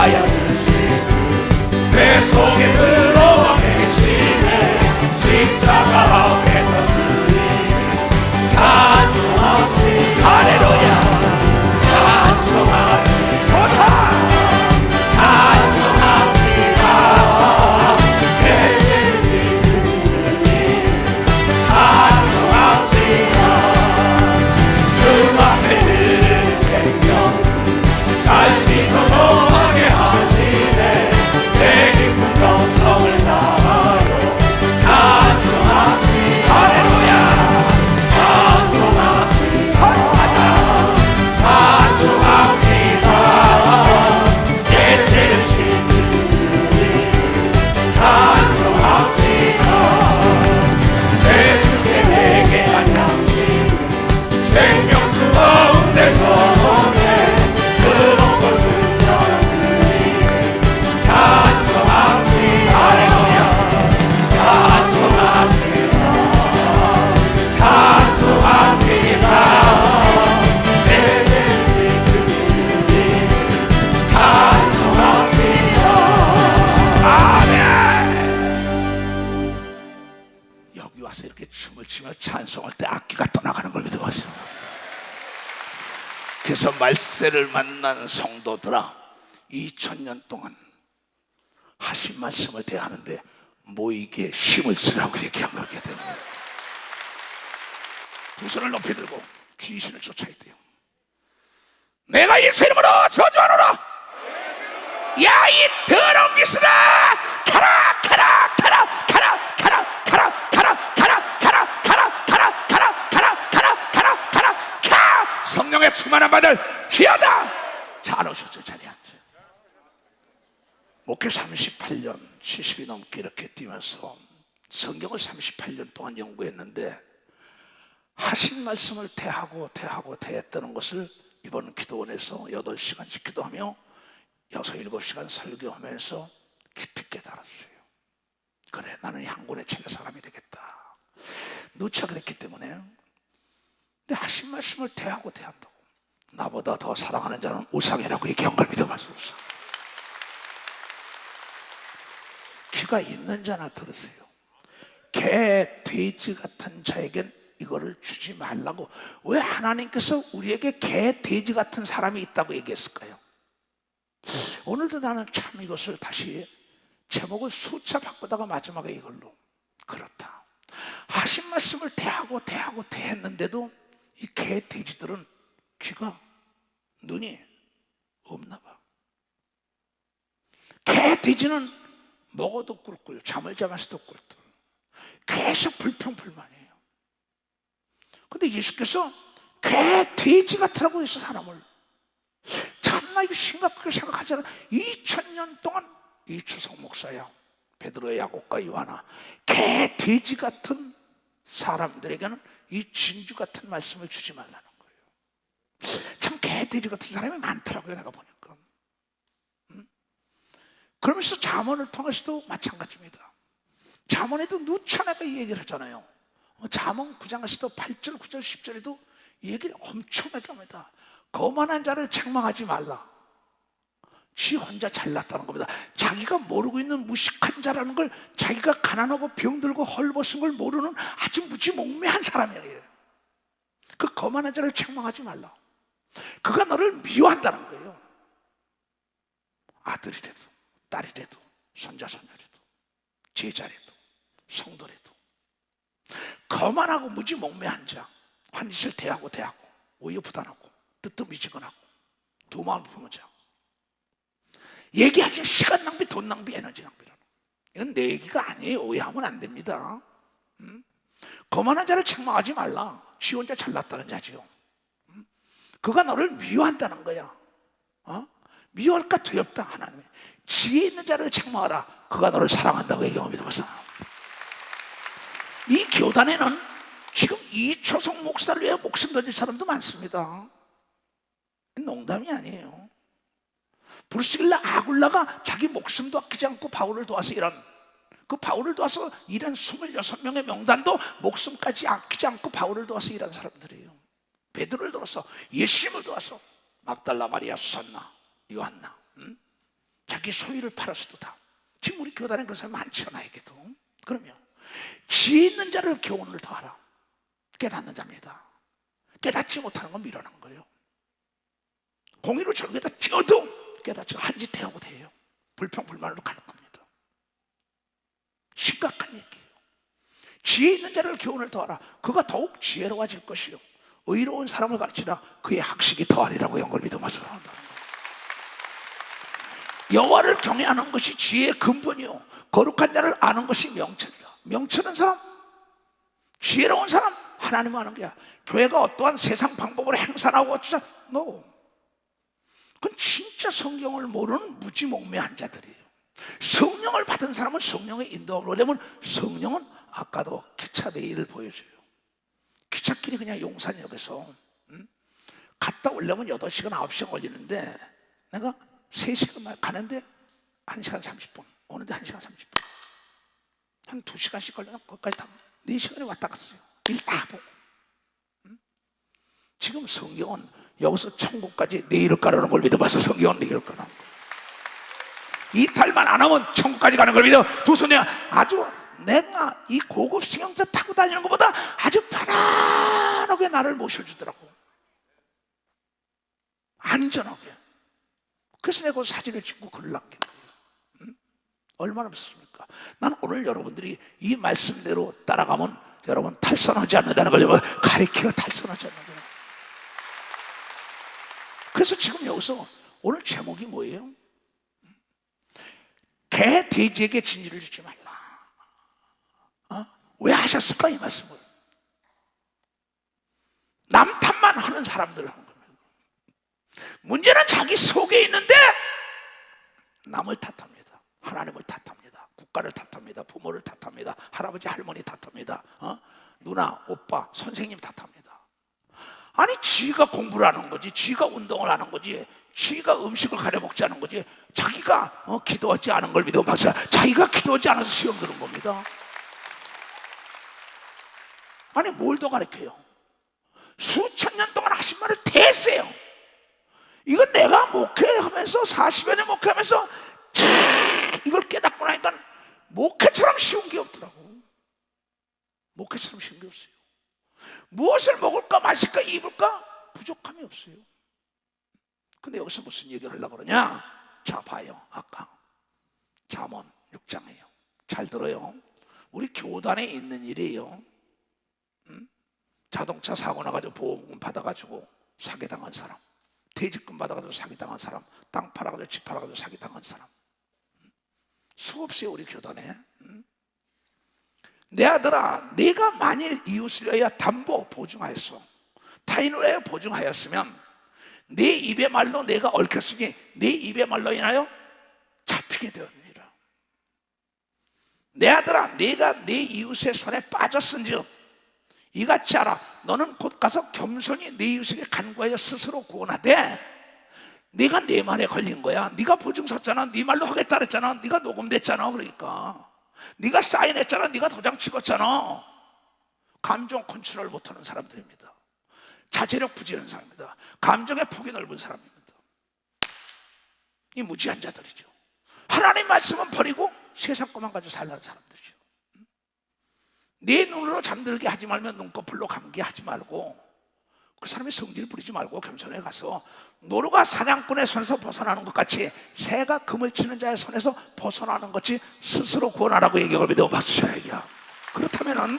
하여 주시고 내 속에 들어와 계시네. 십자가 앞에서 주님 찬송하시. 할렐루야. 찬송하시. 좋다. 찬송합시다. 내 죄를 씻으신 주님 찬송합시다. 그 앞에 늘 생명수 날 씻어놓게 하시네. 내 깊은 정성을 다하여 찬송합시다. 할렐루야. 찬송합시다. 찬송합시다. 내 죄를 씻으신 주님 찬송합시다. 내 주께 내게 한 양식 생명수 가운데 전해 그놓고 순전한 주님 찬송합시다. 할렐루야. 찬송합시다. 찬송합시다. 내 죄를 씻으신 주님 찬송합시다. 아멘. 여기 와서 이렇게 춤을 추며 찬송할 때 악기가 떠나가는 걸 믿어보세요. 그래서 말세를 만난 성도들아, 2000년 동안 하신 말씀을 대하는데 모이게 힘을 쓰라고 얘기한 거게 되는 거예요. 두 손을 높이 들고 귀신을 쫓아야 돼요. 내가 예수 이름으로 저주하노라. 야, 이 더러운 귀신아, 가라 가라 가라 가라 가라 가라 가라 가라 가라 가라 가라 가라 가라 가라 가라 가. 성령의 충만한 받을 튀어다. 잘 오셨죠. 자리에 앉아. 목회 38년 70이 넘게 이렇게 뛰면서 성경을 38년 동안 연구했는데 하신 말씀을 대했다는 것을 이번 기도원에서 8시간씩 기도하며 6, 7시간 설교하면서 깊이 깨달았어요. 그래, 나는 향군의 책의 사람이 되겠다. 누차 그랬기 때문에. 근데 하신 말씀을 대한다고. 나보다 더 사랑하는 자는 우상이라고 얘기한 걸 믿어봤습니다. 귀가 있는 자나 들으세요. 개, 돼지 같은 자에겐 이거를 주지 말라고. 왜 하나님께서 우리에게 개, 돼지 같은 사람이 있다고 얘기했을까요? 오늘도 나는 참 이것을 다시 제목을 수차 바꾸다가 마지막에 이걸로. 그렇다. 하신 말씀을 대했는데도 이 개, 돼지들은 귀가, 눈이 없나 봐. 개, 돼지는 먹어도 꿀꿀, 잠을 자면서도 꿀꿀. 계속 불평불만이에요. 근데 예수께서 개, 돼지 같으라고 해서 사람을. 참나 이거 심각하게 생각하잖아. 2000년 동안 이추석 목사야, 베드로, 야곱과 요한아, 개, 돼지 같은 사람들에게는 이 진주 같은 말씀을 주지 말라는 거예요. 참 개, 돼지 같은 사람이 많더라고요, 내가 보니까. 그러면서 잠언을 통해서도 마찬가지입니다. 잠언에도 누차나가 이 얘기를 하잖아요. 잠언 9장에서도 8절, 9절, 10절에도 이 얘기를 엄청나게 합니다. 거만한 자를 책망하지 말라. 지 혼자 잘났다는 겁니다. 자기가 모르고 있는 무식한 자라는 걸, 자기가 가난하고 병들고 헐벗은 걸 모르는 아주 무지몽매한 사람이에요. 그 거만한 자를 책망하지 말라. 그가 너를 미워한다는 거예요. 아들이라도 딸이라도 손자 손녀라도 제자라도 성도라도 거만하고 무지몽매한 자, 한 짓을 대하고 우유부단하고 뜨뜻미지근하고 두 마음 품은 자, 얘기하지 시간 낭비, 돈 낭비, 에너지 낭비라는. 이건 내 얘기가 아니에요. 오해하면 안 됩니다. 거만한 자를 책망하지 말라. 지 혼자 잘났다는 자지요. 그가 너를 미워한다는 거야. 미워할까 두렵다. 하나님이 지혜 있는 자를 책망하라. 그가 너를 사랑한다고 얘기합니다. 이 교단에는 지금 이초성 목사를 위해 목숨 던질 사람도 많습니다. 농담이 아니에요. 브루스길라 아굴라가 자기 목숨도 아끼지 않고 바울을 도와서 일한, 그 바울을 도와서 일한 26명의 명단도 목숨까지 아끼지 않고 바울을 도와서 일한 사람들이에요. 베드로를 도와서, 예수님을 도와서, 막달라, 마리아, 수산나, 요한나, 자기 소유를 팔아서도 다. 지금 우리 교단에 그런 사람이 많지 않아에게도. 그러면 지혜 있는 자를 교훈을 더하라. 깨닫는 자입니다. 깨닫지 못하는 건 미련한 거예요. 공의로 절개다 찌어도 깨닫지 한짓 대하고 돼요. 불평불만으로 가는 겁니다. 심각한 얘기예요. 지혜 있는 자를 교훈을 더하라. 그가 더욱 지혜로워질 것이요 의로운 사람을 가르치라. 그의 학식이 더하리라고 영걸 믿어 말씀한다는 거예요. 여호와를 경외하는 것이 지혜의 근본이요 거룩한 자를 아는 것이 명철이라. 명철은 사람, 지혜로운 사람, 하나님을 아는 게야. 교회가 어떠한 세상 방법으로 행사하고 어쩌자? No. 그건 진짜 성경을 모르는 무지몽매한 자들이에요. 성령을 받은 사람은 성령의 인도함을 얻으면 성령은 아까도 기차 내일을 보여줘요. 기찻길이 그냥 용산역에서 갔다 오려면 8시간 9시간 걸리는데 내가 3시간 가는데 1시간 30분 오는데 1시간 30분 한 2시간씩 걸려서 거기까지 다 4시간에 왔다 갔어요. 일 다 보고. 지금 성경은 여기서 천국까지 내일을 가라는 걸 믿어봐서 성경은 내일을 가라는 거예요. 이탈만 안 하면 천국까지 가는 걸 믿어. 두 손에 아주 내가 이 고급 승용차 타고 다니는 것보다 아주 편안하게 나를 모셔주더라고. 안전하게. 그래서 내가 그 사진을 찍고 글을 남긴 거예요. 얼마나 무섭습니까? 난 오늘 여러분들이 이 말씀대로 따라가면 여러분 탈선하지 않는다는 걸 가리키가 탈선하지 않는 거예요. 그래서 지금 여기서 오늘 제목이 뭐예요? 개 돼지에게 진리를 주지 말라. 왜 하셨을까 이 말씀을? 남 탓만 하는 사람들 한 겁니다. 문제는 자기 속에 있는데 남을 탓합니다. 하나님을 탓합니다. 국가를 탓합니다. 부모를 탓합니다. 할아버지 할머니 탓합니다. 누나 오빠 선생님 탓합니다. 아니 지가 공부를 하는 거지, 지가 운동을 하는 거지, 지가 음식을 가려 먹지 않은 거지, 자기가 기도하지 않은 걸 믿어 박사, 자기가 기도하지 않아서 시험 드는 겁니다. 아니 뭘 더 가르쳐요? 수천 년 동안 하신 말을 대세요. 이건 내가 목회하면서 40여 년 목회하면서 이걸 깨닫고 나니까 목회처럼 쉬운 게 없더라고. 목회처럼 쉬운 게 없어요. 무엇을 먹을까 마실까 입을까 부족함이 없어요. 근데 여기서 무슨 얘기를 하려고 그러냐? 자 봐요. 아까 잠언 6장이에요. 잘 들어요. 우리 교단에 있는 일이에요. 자동차 사고 나가지고 보험금 받아가지고 사기당한 사람, 퇴직금 받아가지고 사기당한 사람, 땅 팔아가지고 집 팔아가지고 사기당한 사람 수없이 우리 교단에. 내 아들아, 네가 만일 이웃을 위하여 담보 보증하였어, 타인을 위하여 보증하였으면 네 입의 말로 내가 얽혔으니 네 입의 말로 인하여 잡히게 되었느니라. 내 아들아, 네가 네 이웃의 손에 빠졌은즉 이같이 하라. 너는 곧 가서 겸손히 네 이웃에게 간구하여 스스로 구원하되, 네가 내 말에 걸린 거야. 네가 보증 섰잖아. 네 말로 하겠다 그랬잖아. 네가 녹음됐잖아. 그러니까 네가 사인했잖아. 네가 도장 찍었잖아. 감정 컨트롤 못하는 사람들입니다. 자제력 부지한 사람입니다. 감정의 폭이 넓은 사람입니다. 이 무지한 자들이죠. 하나님 말씀은 버리고 세상 것만 가지고 살라는 사람들이죠. 네 눈으로 잠들게 하지 말면 눈꺼풀로 감게 하지 말고, 그 사람의 성질 부리지 말고 겸손해 가서 노루가 사냥꾼의 손에서 벗어나는 것 같이 새가 금을 치는 자의 손에서 벗어나는 것이 스스로 구원하라고 얘기하고 믿어 박수 쳐야 얘기야. 그렇다면은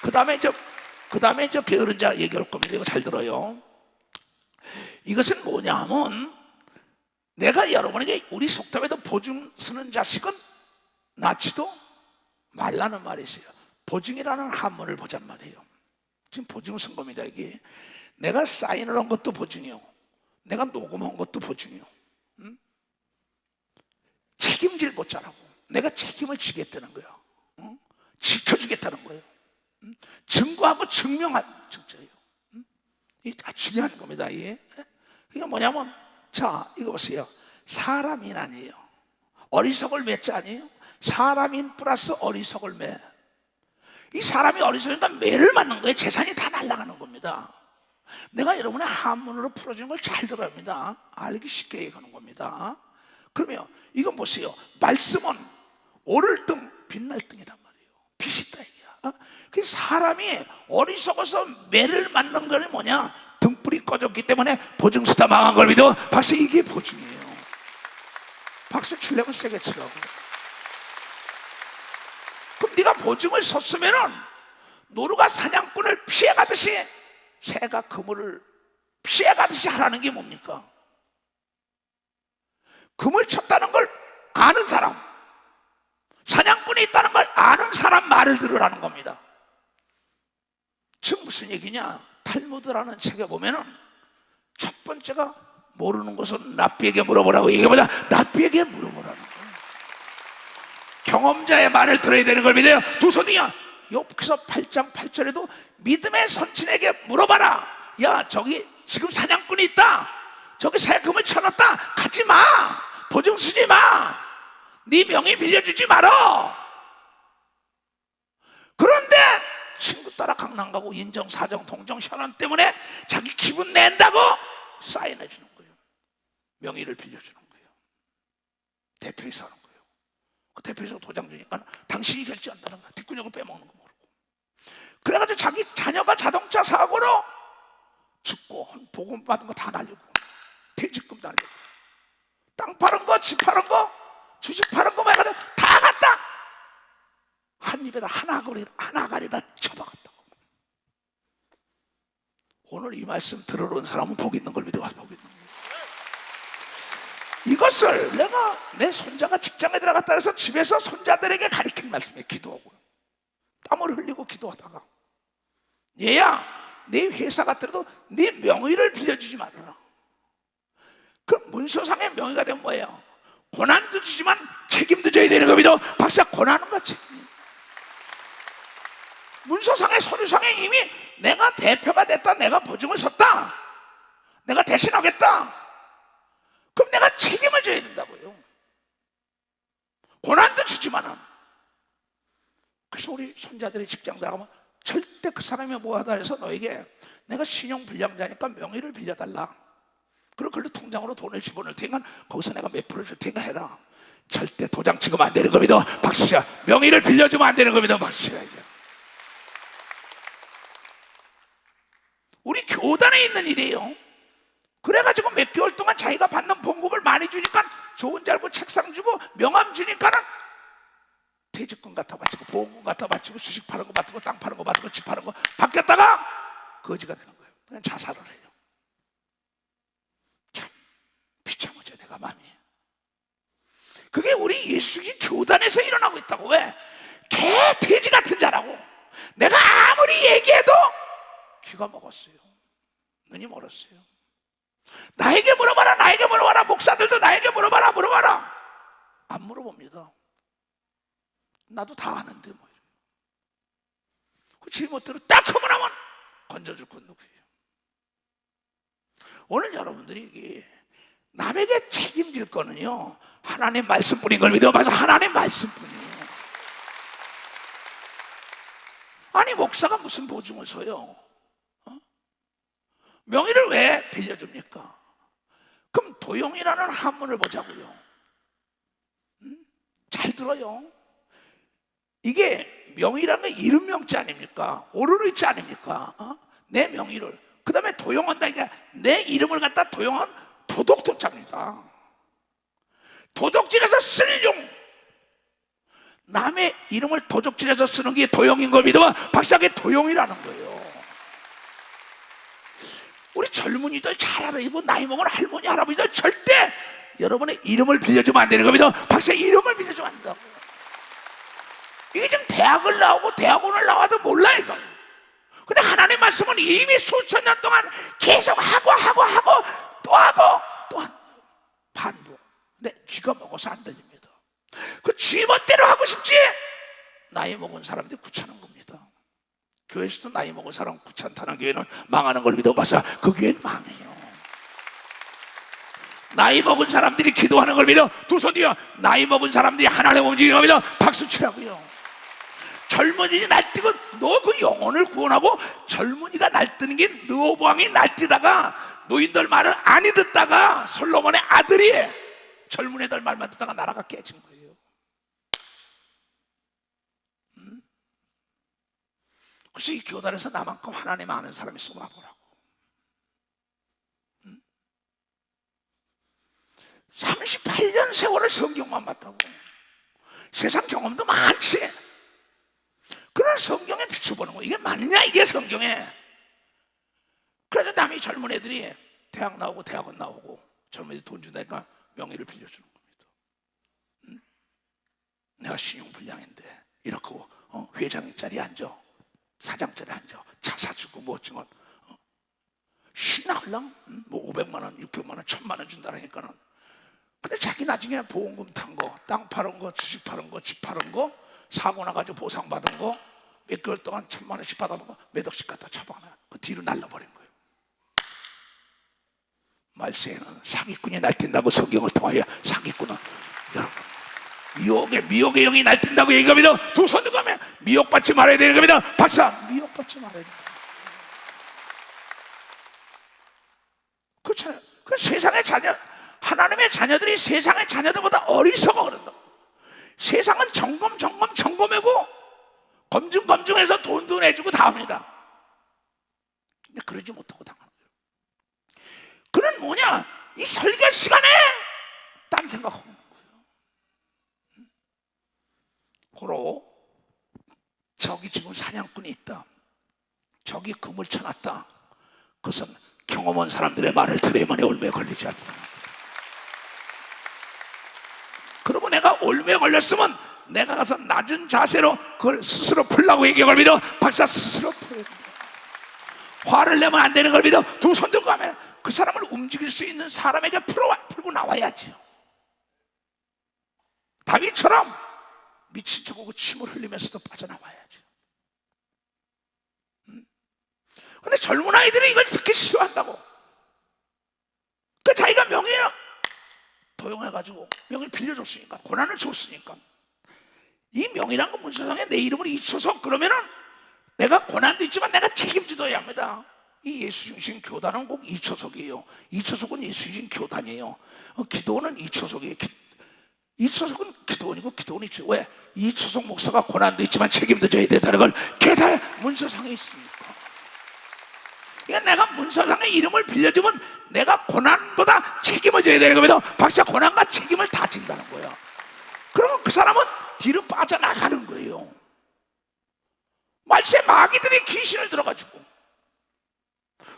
그 다음에 이제 게으른 자 얘기할 겁니다. 이거 잘 들어요. 이것은 뭐냐 하면, 내가 여러분에게 우리 속담에도 보증 서는 자식은 낳지도 말라는 말이 있어요. 보증이라는 한문을 보잔 말이에요. 지금 보증을 쓴 겁니다. 이게 내가 사인을 한 것도 보증이요, 내가 녹음한 것도 보증이요. 책임질 못자라고 내가 책임을 지겠다는 거야. 지켜주겠다는 거예요. 증거하고 증명한 증거예요. 이게 중요한 겁니다. 이게 뭐냐면, 자 이거 보세요. 사람인 아니에요. 어리석을 매자 아니에요. 사람인 플러스 어리석을 매. 이 사람이 어리석으니까 매를 맞는 거예요. 재산이 다 날아가는 겁니다. 내가 여러분의 한문으로 풀어주는 걸 잘 들어야 합니다. 알기 쉽게 얘기하는 겁니다. 그러면 이건 보세요. 말씀은 오를 등 빛날 등이란 말이에요. 빛이 있다 얘기야. 그 사람이 어리석어서 매를 맞는 건 뭐냐? 등불이 꺼졌기 때문에 보증서 다 망한 걸 믿어. 박수. 이게 보증이에요. 박수 치려면 세게 치라고. 그럼 네가 보증을 섰으면은 노루가 사냥꾼을 피해가듯이 새가 그물을 피해가듯이 하라는 게 뭡니까? 그물 쳤다는 걸 아는 사람, 사냥꾼이 있다는 걸 아는 사람 말을 들으라는 겁니다. 지금 무슨 얘기냐? 탈무드라는 책에 보면은 첫 번째가 모르는 것은 랍비에게 물어보라고 얘기해보자. 랍비에게 물어보라는 거예요. 경험자의 말을 들어야 되는 걸 믿어요. 두 손이야. 욥기서 8장 8절에도 믿음의 선친에게 물어봐라. 야, 저기 지금 사냥꾼이 있다. 저기 세금을 쳐놨다. 가지 마. 보증 쓰지 마. 네 명의 빌려주지 말어. 그런데 친구 따라 강남 가고 인정, 사정, 동정, 현원 때문에 자기 기분 낸다고 사인해 주는 거예요. 명의를 빌려주는 거예요. 대표이사 하는 거예요. 그 대표이사 도장 주니까 당신이 결제한다는 거야. 뒷구녕을 빼먹는 거 모르고. 그래가지고 자기 자녀가 자동차 사고로 죽고 보험 받은 거 다 날리고 퇴직금 날리고 땅 파는 거, 집 파는 거, 주식 파는 거 해가지고 다 갔다. 한 입에다 하나가리다 쳐박았다고. 오늘 이 말씀 들으러 온 사람은 복 있는 걸 믿어가서 복 있는 거예요. 이것을 내가 내 손자가 직장에 들어갔다 해서 집에서 손자들에게 가르친 말씀에 기도하고요. 땀을 흘리고 기도하다가 얘야, 네 회사 같더라도 네 명의를 빌려주지 말아라. 그 문서상의 명의가 되면 뭐예요? 고난도 주지만 책임도 져야 되는 겁니다. 박사, 고난은 거 책임. 문서상의 서류상에 이미 내가 대표가 됐다, 내가 보증을 섰다, 내가 대신하겠다. 그럼 내가 책임을 져야 된다고요. 고난도 주지만은. 그래서 우리 손자들이 직장 들어가면 절대 그 사람이 뭐하다 해서 너에게 내가 신용불량자니까 명의를 빌려달라. 그리고 그걸로 통장으로 돈을 집어넣을 테니까 거기서 내가 몇 프로 줄 테니까 해라. 절대 도장 찍으면 안 되는 겁니다. 박수야. 명의를 빌려주면 안 되는 겁니다. 박수야. 우리 교단에 있는 일이에요. 그래가지고 몇 개월 동안 자기가 받는 봉급을 많이 주니까 좋은 줄 알고 책상 주고 명함 주니까는 퇴직금 갖다 바치고 보험금 갖다 바치고 주식 파는 거 바치고 땅 파는 거 바치고 집 파는 거 바뀌었다가 거지가 되는 거예요. 그냥 자살을 해요. 참 비참하죠. 내가 마음이. 그게 우리 예수님 교단에서 일어나고 있다고. 왜? 개 돼지 같은 자라고. 내가 아무리 얘기해도 귀가 먹었어요. 눈이 멀었어요. 나에게 물어봐라, 나에게 물어봐라. 목사들도 나에게 물어봐라, 물어봐라. 안 물어봅니다. 나도 다 아는데 뭐. 지못대로 딱 하면 하면 건져줄 건 누구예요? 오늘 여러분들이 남에게 책임질 거는요, 하나님 말씀뿐인 걸 믿어봐서 하나님 말씀뿐이에요. 아니 목사가 무슨 보증을 서요? 명의를 왜 빌려줍니까? 그럼 도용이라는 한문을 보자고요. 잘 들어요. 이게 명의라는 게 이름 명자 아닙니까? 오르르 자 아닙니까? 내 명의를. 그 다음에 도용한다. 이게 내 이름을 갖다 도용한 도덕도자입니다. 도덕질해서 쓸 용. 남의 이름을 도적질해서 쓰는 게 도용인 걸 믿어봐. 박사게 도용이라는 거예요. 우리 젊은이들 잘 알아. 이거 나이 먹은 할머니 할아버지들 절대 여러분의 이름을 빌려주면 안 되는 겁니다. 박사 이름을 빌려주면 안 된다고. 이게 지금 대학을 나오고 대학원을 나와도 몰라 이거. 근데 하나님 말씀은 이미 수천 년 동안 계속 하고 또 하고 반복. 근데 쥐가 먹어서 안 들립니다. 그 쥐멋대로 하고 싶지. 나이 먹은 사람들이 귀찮은 겁니다. 교회에서도 나이 먹은 사람 귀찮다는 교회는 망하는 걸 믿어봐서 그 교회는 망해요. 나이 먹은 사람들이 기도하는 걸 믿어. 두 손 뒤에 나이 먹은 사람들이 하나님 움직이는 걸 믿어. 박수 치라고요. 젊은이들이 날뛰고 너 그 영혼을 구원하고 젊은이가 날뛰는 게 르호보암이 날뛰다가 노인들 말을 안 듣다가 솔로몬의 아들이 젊은 애들 말만 듣다가 나라가 깨진 거예요. 그래서 이 교단에서 나만큼 하나님 아는 사람이 있으면 와보라고. 38년 세월을 성경만 봤다고. 세상 경험도 많지. 그런 성경에 비춰보는 거, 이게 맞냐 이게 성경에. 그래서 남이 젊은 애들이 대학 나오고 대학원 나오고 젊은 애들 돈 준다니까 명의를 빌려주는 겁니다. 내가 신용불량인데 이렇게 회장 자리에 앉아, 사장 자리에 앉아, 차 사주고 뭐 어쩌면 신나을랑 뭐 500만 원, 600만 원, 1000만 원 준다니까는. 근데 자기 나중에 보험금 탄 거, 땅 파는 거, 주식 파는 거, 집 파는 거, 사고 나가지고 보상받은 거, 몇 개월 동안 1000만 원씩 받아본 거 몇 억씩 갖다 쳐박아놔. 그 뒤로 날라버린 거예요. 말세에는 사기꾼이 날뛴다고 성경을 통하여, 사기꾼은 여러분 미혹의 영이 날뛴다고 얘기합니다. 두 손 들고 하면 미혹받지 말아야 되는 겁니다. 박사, 미혹받지 말아야 됩니다. 그렇잖아요. 그 세상의 자녀, 하나님의 자녀들이 세상의 자녀들보다 어리석어 그런다. 세상은 점검하고 검증해서 돈도 내주고 다 합니다. 근데 그러지 못하고 당하는 거예요. 그는 뭐냐? 이 설교 시간에 딴 생각하고 있는 거예요. 고로 저기 지금 사냥꾼이 있다, 저기 금을 쳐놨다. 그것은 경험한 사람들의 말을 들어야만이 올매에 걸리지 않다. 그리고 내가 올매에 걸렸으면 내가 가서 낮은 자세로 그걸 스스로 풀라고 얘기할 믿어. 박사, 스스로 풀어야 됩니다. 화를 내면 안 되는 걸 믿어. 두 손 들고 가면 그 사람을 움직일 수 있는 사람에게 풀고 나와야지요. 다윗처럼 미친 척하고 침을 흘리면서도 빠져나와야죠. 근데 젊은 아이들이 이걸 듣기 싫어한다고. 그 자기가 명예를 도용해가지고 명예를 빌려줬으니까, 고난을 줬으니까, 이 명이란 건 문서상에 내 이름을 잊혀서 그러면은 내가 고난도 있지만 내가 책임져야 합니다. 이 예수 중심 교단은 꼭 이초석이에요. 이초석은 예수 중심 교단이에요. 기도원은 이초석이에요. 이초석은 기도원이고 기도원이 이초석. 왜? 이초석 목사가 고난도 있지만 책임도 져야 된다는 걸 계단 문서상에 있습니까? 그러니까 내가 문서상의 이름을 빌려주면 내가 고난보다 책임을 져야 되는 겁니다. 박사, 고난과 책임을 다 진다는 거예요. 그러면 그 사람은 뒤로 빠져나가는 거예요. 말세 마귀들이 귀신을 들어가지고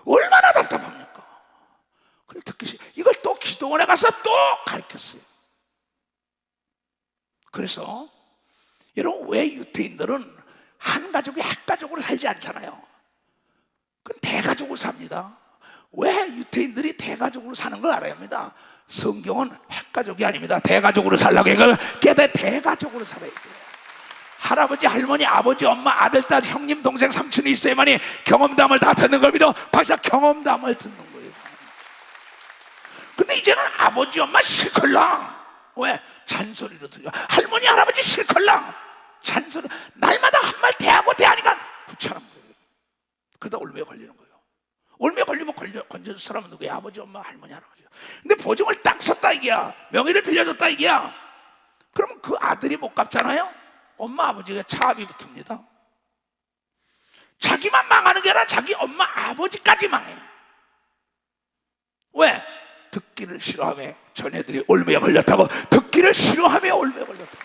얼마나 답답합니까? 그걸 듣기 싫어. 이걸 또 기도원에 가서 또 가르쳤어요. 그래서 여러분, 왜 유태인들은 한 가족이 핵가족으로 살지 않잖아요. 그건 대가족으로 삽니다. 왜 유태인들이 대가족으로 사는 걸 알아야 합니다. 성경은 핵가족이 아닙니다. 대가족으로 살라고 해서 대가족으로 살아야 돼요. 할아버지, 할머니, 아버지, 엄마, 아들, 딸, 형님, 동생, 삼촌이 있어야만이 경험담을 다 듣는 걸 믿어. 박사, 경험담을 듣는 거예요. 근데 이제는 아버지, 엄마 실컬랑. 왜? 잔소리로 들려. 할머니, 할아버지 실컬랑. 잔소리. 날마다 한 말 대하니까 귀찮은 거예요. 그러다 올매에 걸리는 거예요. 올매에 걸리면 건져줄 사람은 누구야? 아버지, 엄마, 할머니, 할아버지. 근데 보증을 딱 썼다 이게야. 명의를 빌려줬다 이게야. 그러면 그 아들이 못 갚잖아요. 엄마, 아버지가 차압이 붙습니다. 자기만 망하는 게 아니라 자기 엄마, 아버지까지 망해요. 왜? 듣기를 싫어하며 전애들이 올매에 걸렸다고. 듣기를 싫어하며 올매에 걸렸다고.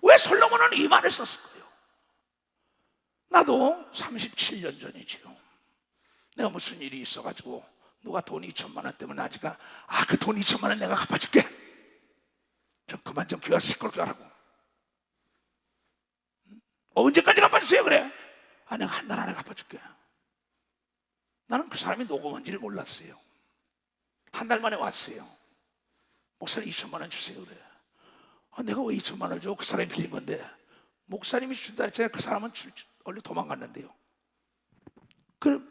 왜 솔로몬은 이 말을 썼을까요? 나도 37년 전이지요. 내가 무슨 일이 있어가지고 누가 돈 2천만 원 때문에 아직가 그 돈 2천만 원 내가 갚아줄게. 좀 그만 좀 귀가 시끄럽게 하라고. 언제까지 갚아주세요 그래? 내가 한 달 안에 갚아줄게. 나는 그 사람이 녹음한지를 몰랐어요. 한 달 만에 왔어요. 목사님 2천만 원 주세요 그래. 내가 왜 2천만 원을 줘? 그 사람이 빌린 건데. 목사님이 준다 했잖아요. 그 사람은 원래 도망갔는데요.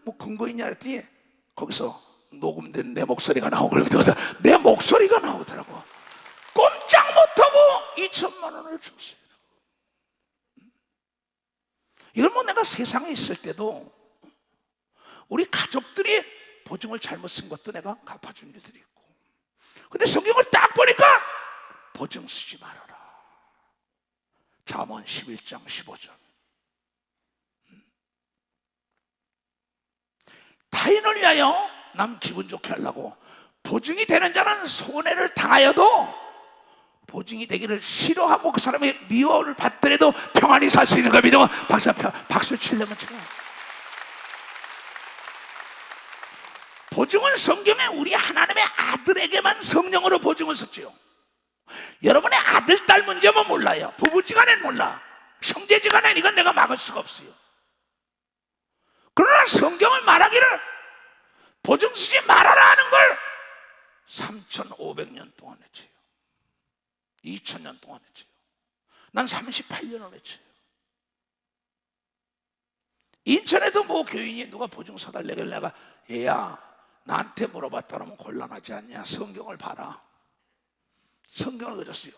뭐 근거 있냐 했더니 거기서 녹음된 내 목소리가 나오고 그러거든. 내 목소리가 나오더라고. 꼼짝 못하고 2천만 원을 줬어요. 이걸 뭐 내가 세상에 있을 때도 우리 가족들이 보증을 잘못 쓴 것도 내가 갚아준 일들이 있고. 근데 성경을 딱 보니까 보증 쓰지 말아라. 잠언 11장 15절. 타인을 위하여 남 기분 좋게 하려고 보증이 되는 자는 손해를 당하여도 보증이 되기를 싫어하고 그 사람의 미워를 받더라도 평안히 살 수 있는 걸 믿으면 박수 치려면 쳐요. 보증은 성경에 우리 하나님의 아들에게만 성령으로 보증을 썼지요. 여러분의 아들, 딸 문제면 몰라요. 부부지간엔 몰라. 형제지간엔 이건 내가 막을 수가 없어요. 그러나 성경을 말하기를 보증 쓰지 말아라 하는 걸 3,500년 동안 했지요. 2,000년 동안 했지요. 난 38년을 했지요. 인천에도 뭐 교인이 누가 보증 서달래길래 내가 얘야 나한테 물어봤다 그러면 곤란하지 않냐? 성경을 봐라. 성경을 그렸어요.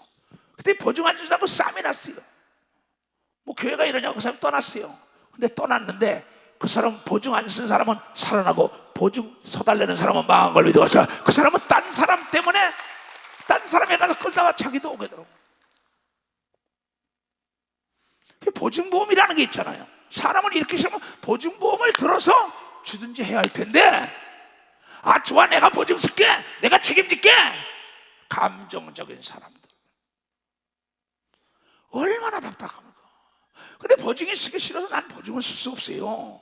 그때 보증 안 주자고 싸움이 났어요. 뭐 교회가 이러냐고 그 사람 떠났어요. 근데 떠났는데 그 사람 보증 안 쓴 사람은 살아나고 보증 서달래는 사람은 망한 걸 믿어서 그 사람은 딴 사람 때문에 딴 사람에 가서 끌다가 자기도 오게 되더라고. 보증보험이라는 게 있잖아요. 사람을 이렇게 시면 보증보험을 들어서 주든지 해야 할 텐데 아 좋아 내가 보증 쓸게 내가 책임질게 감정적인 사람들 얼마나 답답합니까? 근데 보증이 쓰기 싫어서 난 보증을 쓸 수 없어요.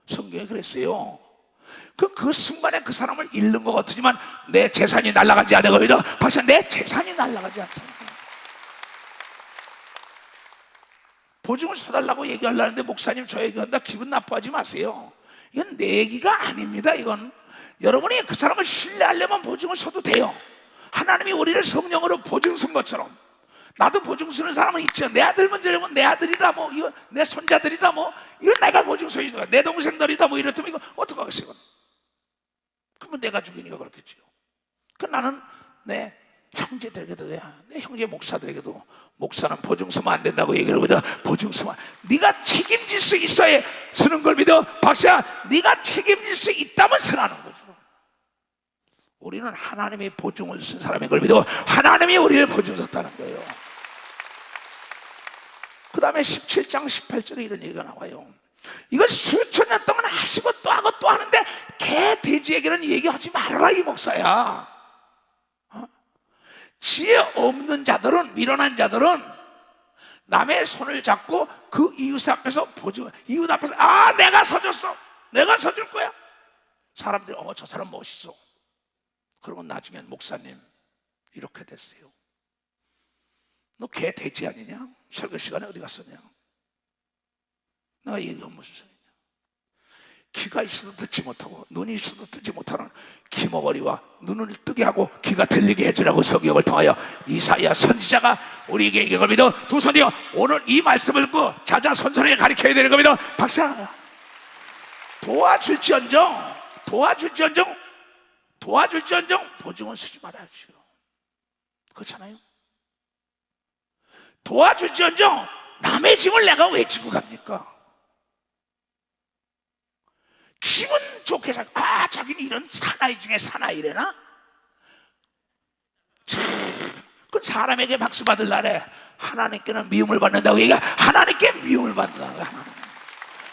성경에 그랬어요. 그 순간에 그 사람을 잃는 것 같지만 내 재산이 날아가지 않는 겁니다. 벌써 내 재산이 날아가지 않습니다. 보증을 서달라고 얘기하려는데 목사님 저 얘기한다 기분 나빠하지 마세요. 이건 내 얘기가 아닙니다. 이건 여러분이 그 사람을 신뢰하려면 보증을 서도 돼요. 하나님이 우리를 성령으로 보증 쓴 것처럼 나도 보증 쓰는 사람은 있죠. 내 아들 문제라면 내 아들이다 뭐 이거 내 손자들이다 뭐 이건 내가 보증 서 있는 거야. 내 동생들이다 뭐 이렇다면 이거 어떡하겠어요? 이건? 그러면 내가 죽이니까 그렇겠죠. 그 나는 내 형제들에게도 내 형제 목사들에게도 목사는 보증 쓰면 안 된다고 얘기를 하거든. 보증 쓰면 네가 책임질 수 있어야 쓰는 걸 믿어. 박사야 네가 책임질 수 있다면 쓰라는 거죠. 우리는 하나님의 보증을 쓴 사람인 걸 믿어. 하나님이 우리를 보증 썼다는 거예요. 그 다음에 17장 18절에 이런 얘기가 나와요. 이걸 수천 년 동안 하시고 또 하고 또 하는데 개 돼지에게는 얘기하지 말아라 이 목사야. 지혜 없는 자들은 미련한 자들은 남의 손을 잡고 그 이웃 앞에서 보증 이웃 앞에서 아 내가 서줬어 내가 서줄 거야. 사람들이 저 사람 멋있어. 그러고 나중엔 목사님 이렇게 됐어요. 너 개 돼지 아니냐? 설교 시간에 어디 갔었냐? 내가 얘기한 무슨 소리냐? 귀가 있어도 듣지 못하고 눈이 있어도 듣지 못하는 귀머거리와 눈을 뜨게 하고 귀가 들리게 해주라고 성경을 통하여 이사야 선지자가 우리에게 얘기를 믿어. 두 손이여 오늘 이 말씀을 듣고 자자손손하게 가르쳐야 되는 겁니다. 박사 도와줄지언정 보증은 쓰지 말아야죠. 그렇잖아요. 도와줄지언정 남의 짐을 내가 왜 지고 갑니까? 기분 좋게 살고 자기는 이런 사나이 중에 사나이래나? 그 사람에게 박수 받을 날에 하나님께는 미움을 받는다고 얘기해. 하나님께 미움을 받는다고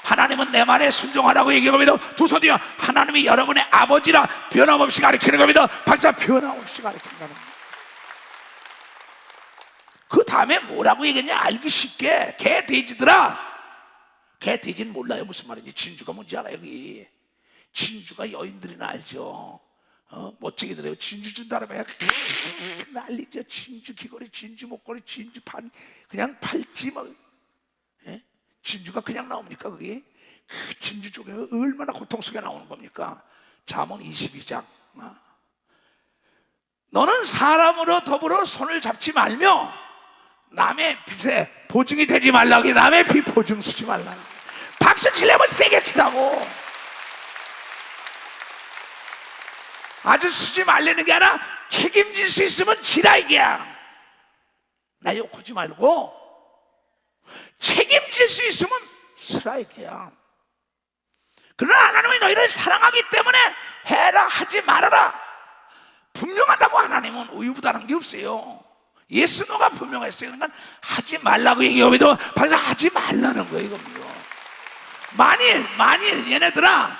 하나님은 내 말에 순종하라고 얘기합니다. 두 손이요 하나님이 여러분의 아버지라 변함없이 가르치는 겁니다. 박사 변함없이 가르친다는 겁니다. 그 다음에 뭐라고 얘기했냐? 알기 쉽게 개 돼지들아. 개 돼지는 몰라요 무슨 말인지. 진주가 뭔지 알아요? 여기 진주가 여인들이나 알죠. 멋지게 들어요. 진주 준다라면 난리죠. 진주 귀걸이, 진주 목걸이, 진주 반 그냥 팔찌 막 진주가 그냥 나옵니까? 그게 그 진주 쪽에 얼마나 고통 속에 나오는 겁니까? 잠언 22장 너는 사람으로 더불어 손을 잡지 말며 남의 빚에 보증이 되지 말라고. 남의 빚 보증 쓰지 말라고. 박수 치려면 세게 치라고. 아주 쓰지 말라는 게 아니라 책임질 수 있으면 지라 이게야. 나 욕하지 말고 책임질 수 있으면 쓰라 이게야. 그러나 하나님이 너희를 사랑하기 때문에 해라 하지 말아라. 분명하다고. 하나님은 우유부단한 게 없어요. 예스 노가 분명했어요. 그러니까 하지 말라고 얘기하면도 벌써 하지 말라는 거예요. 이겁니다. 만일 얘네들아,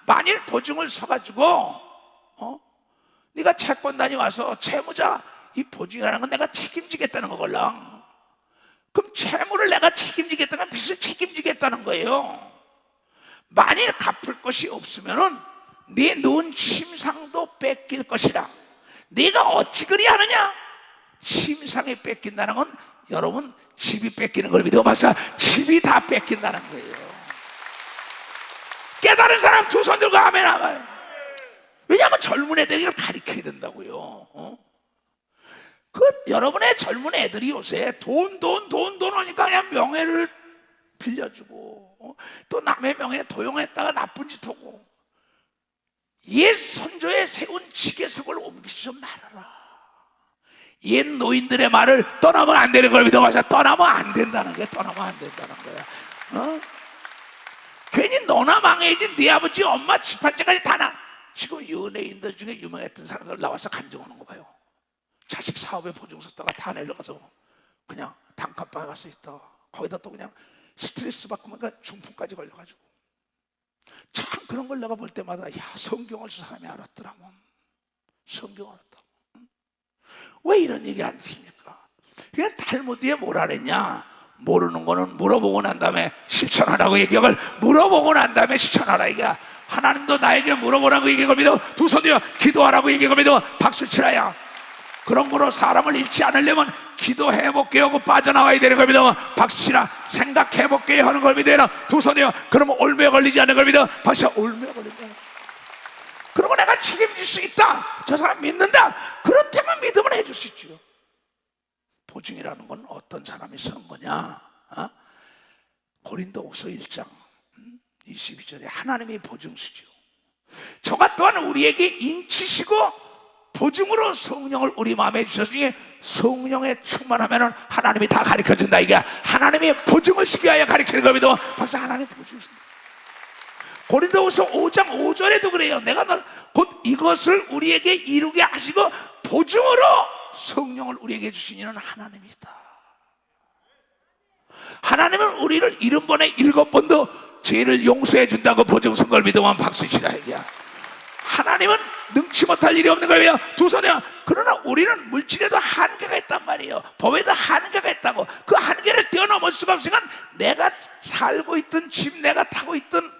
만일 보증을 서가지고 네가 채권단이 와서 채무자 이 보증이라는 건 내가 책임지겠다는 거걸랑. 그럼 채무를 내가 책임지겠다는 건 빚을 책임지겠다는 거예요. 만일 갚을 것이 없으면은 네 놓은 침상도 뺏길 것이라. 네가 어찌 그리 하느냐? 침상이 뺏긴다는 건 여러분 집이 뺏기는 걸 믿어 봐서 집이 다 뺏긴다는 거예요. 깨달은 사람 두 손 들고 아멘 하면. 왜냐하면 젊은 애들이 이걸 가르쳐야 된다고요. 여러분의 젊은 애들이 요새 돈 하니까 그냥 명예를 빌려주고 또 남의 명예 도용했다가 나쁜 짓 하고. 옛 선조에 세운 지계석을 옮기지 좀 말아라. 옛 노인들의 말을 떠나면 안 되는 걸 믿어봐서 떠나면 안 된다는 거야. 떠나면 안 된다는 거야. 괜히 너나 망해야지. 네 아버지 엄마 집 한 채까지 다 나. 지금 연예인들 중에 유명했던 사람들 나와서 간증하는 거 봐요. 자식 사업에 보증 섰다가 다 내려가서 그냥 단칸방에 가서 있다가 거기다 또 그냥 스트레스 받고 뭔가 중풍까지 걸려가지고. 참 그런 걸 내가 볼 때마다 야, 성경을 저 사람이 알았더라면. 성경을 알았다고. 왜 이런 얘기 안 하십니까? 그냥 탈무드에 뭐라 그랬냐? 모르는 거는 물어보고 난 다음에 실천하라고 얘기하고, 물어보고 난 다음에 실천하라. 이게 하나님도 나에게 물어보라고 얘기하고 두 손으로 기도하라고 얘기하고 박수 치라야. 그런 거로 사람을 잃지 않으려면 기도해볼게요 하고 빠져나와야 되는 걸 믿어 박수 치라. 생각해볼게요 하는 걸 믿어라. 두 손이요. 그러면 올매에 걸리지 않는 걸 믿어 박수. 올매에 걸린다. 그러면 내가 책임질 수 있다. 저 사람 믿는다. 그렇다면 믿음을 해줄 수 있죠. 보증이라는 건 어떤 사람이 쓴 거냐? 고린도후서 1장 22절에 하나님이 보증수죠. 저가 또한 우리에게 인치시고 보증으로 성령을 우리 마음에 주셨으니 성령에 충만하면 하나님이 다 가르쳐준다. 이게 하나님이 보증을 시키기 위하여 가르치는 겁니다. 박사 하나님 보증을. 고린도후서 5장 5절에도 그래요. 내가 곧 이것을 우리에게 이루게 하시고 보증으로 성령을 우리에게 주신 이는 하나님이다. 하나님은 우리를 70번에 7번도 죄를 용서해 준다고 보증 쓴 걸 믿으면 박수 치라. 이게 하나님은 능치 못할 일이 없는 거예요. 두 손이요. 그러나 우리는 물질에도 한계가 있단 말이에요. 법에도 한계가 있다고. 그 한계를 뛰어넘을 수가 없으니까 내가 살고 있던 집, 내가 타고 있던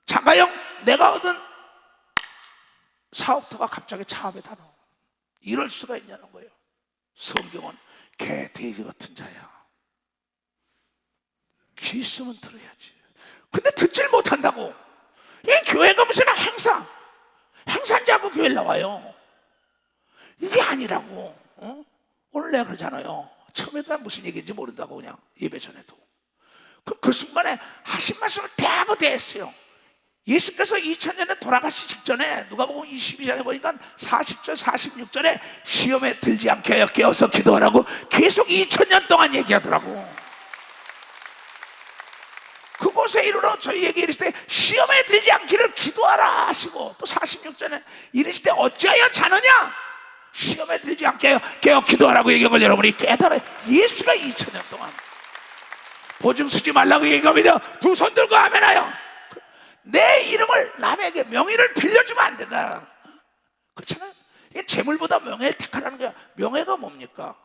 자가용, 내가 얻은 사업터가 갑자기 차 앞에 다 나와. 이럴 수가 있냐는 거예요. 성경은 개, 돼지 같은 자야. 귀 있으면 들어야지. 근데 듣질 못한다고. 이 교회가 무슨 행사인 줄 알고 교회에 나와요. 이게 아니라고. 오늘 내가 그러잖아요. 처음에도 무슨 얘기인지 모른다고 그냥 예배 전에도. 그 순간에 하신 말씀을 대하고 대했어요. 예수께서 2000년에 돌아가시 직전에 누가복음 22장에 보니까 40절 46절에 시험에 들지 않게 하여 깨어서 기도하라고 계속 2000년 동안 얘기하더라고. 그곳에 이르러 저희에게 이르시되 시험에 들지 않기를 기도하라 하시고, 또 46절에 이르시되 어찌하여 자느냐? 시험에 들지 않게 하여 깨어 기도하라고 얘기한 걸 여러분이 깨달아요. 예수가 2000년 동안 보증 쓰지 말라고 얘기합니다. 두 손 들고 아멘하여. 내 이름을 남에게 명의를 빌려주면 안 된다. 그렇잖아요. 이게 재물보다 명예를 택하라는 거야. 명예가 뭡니까?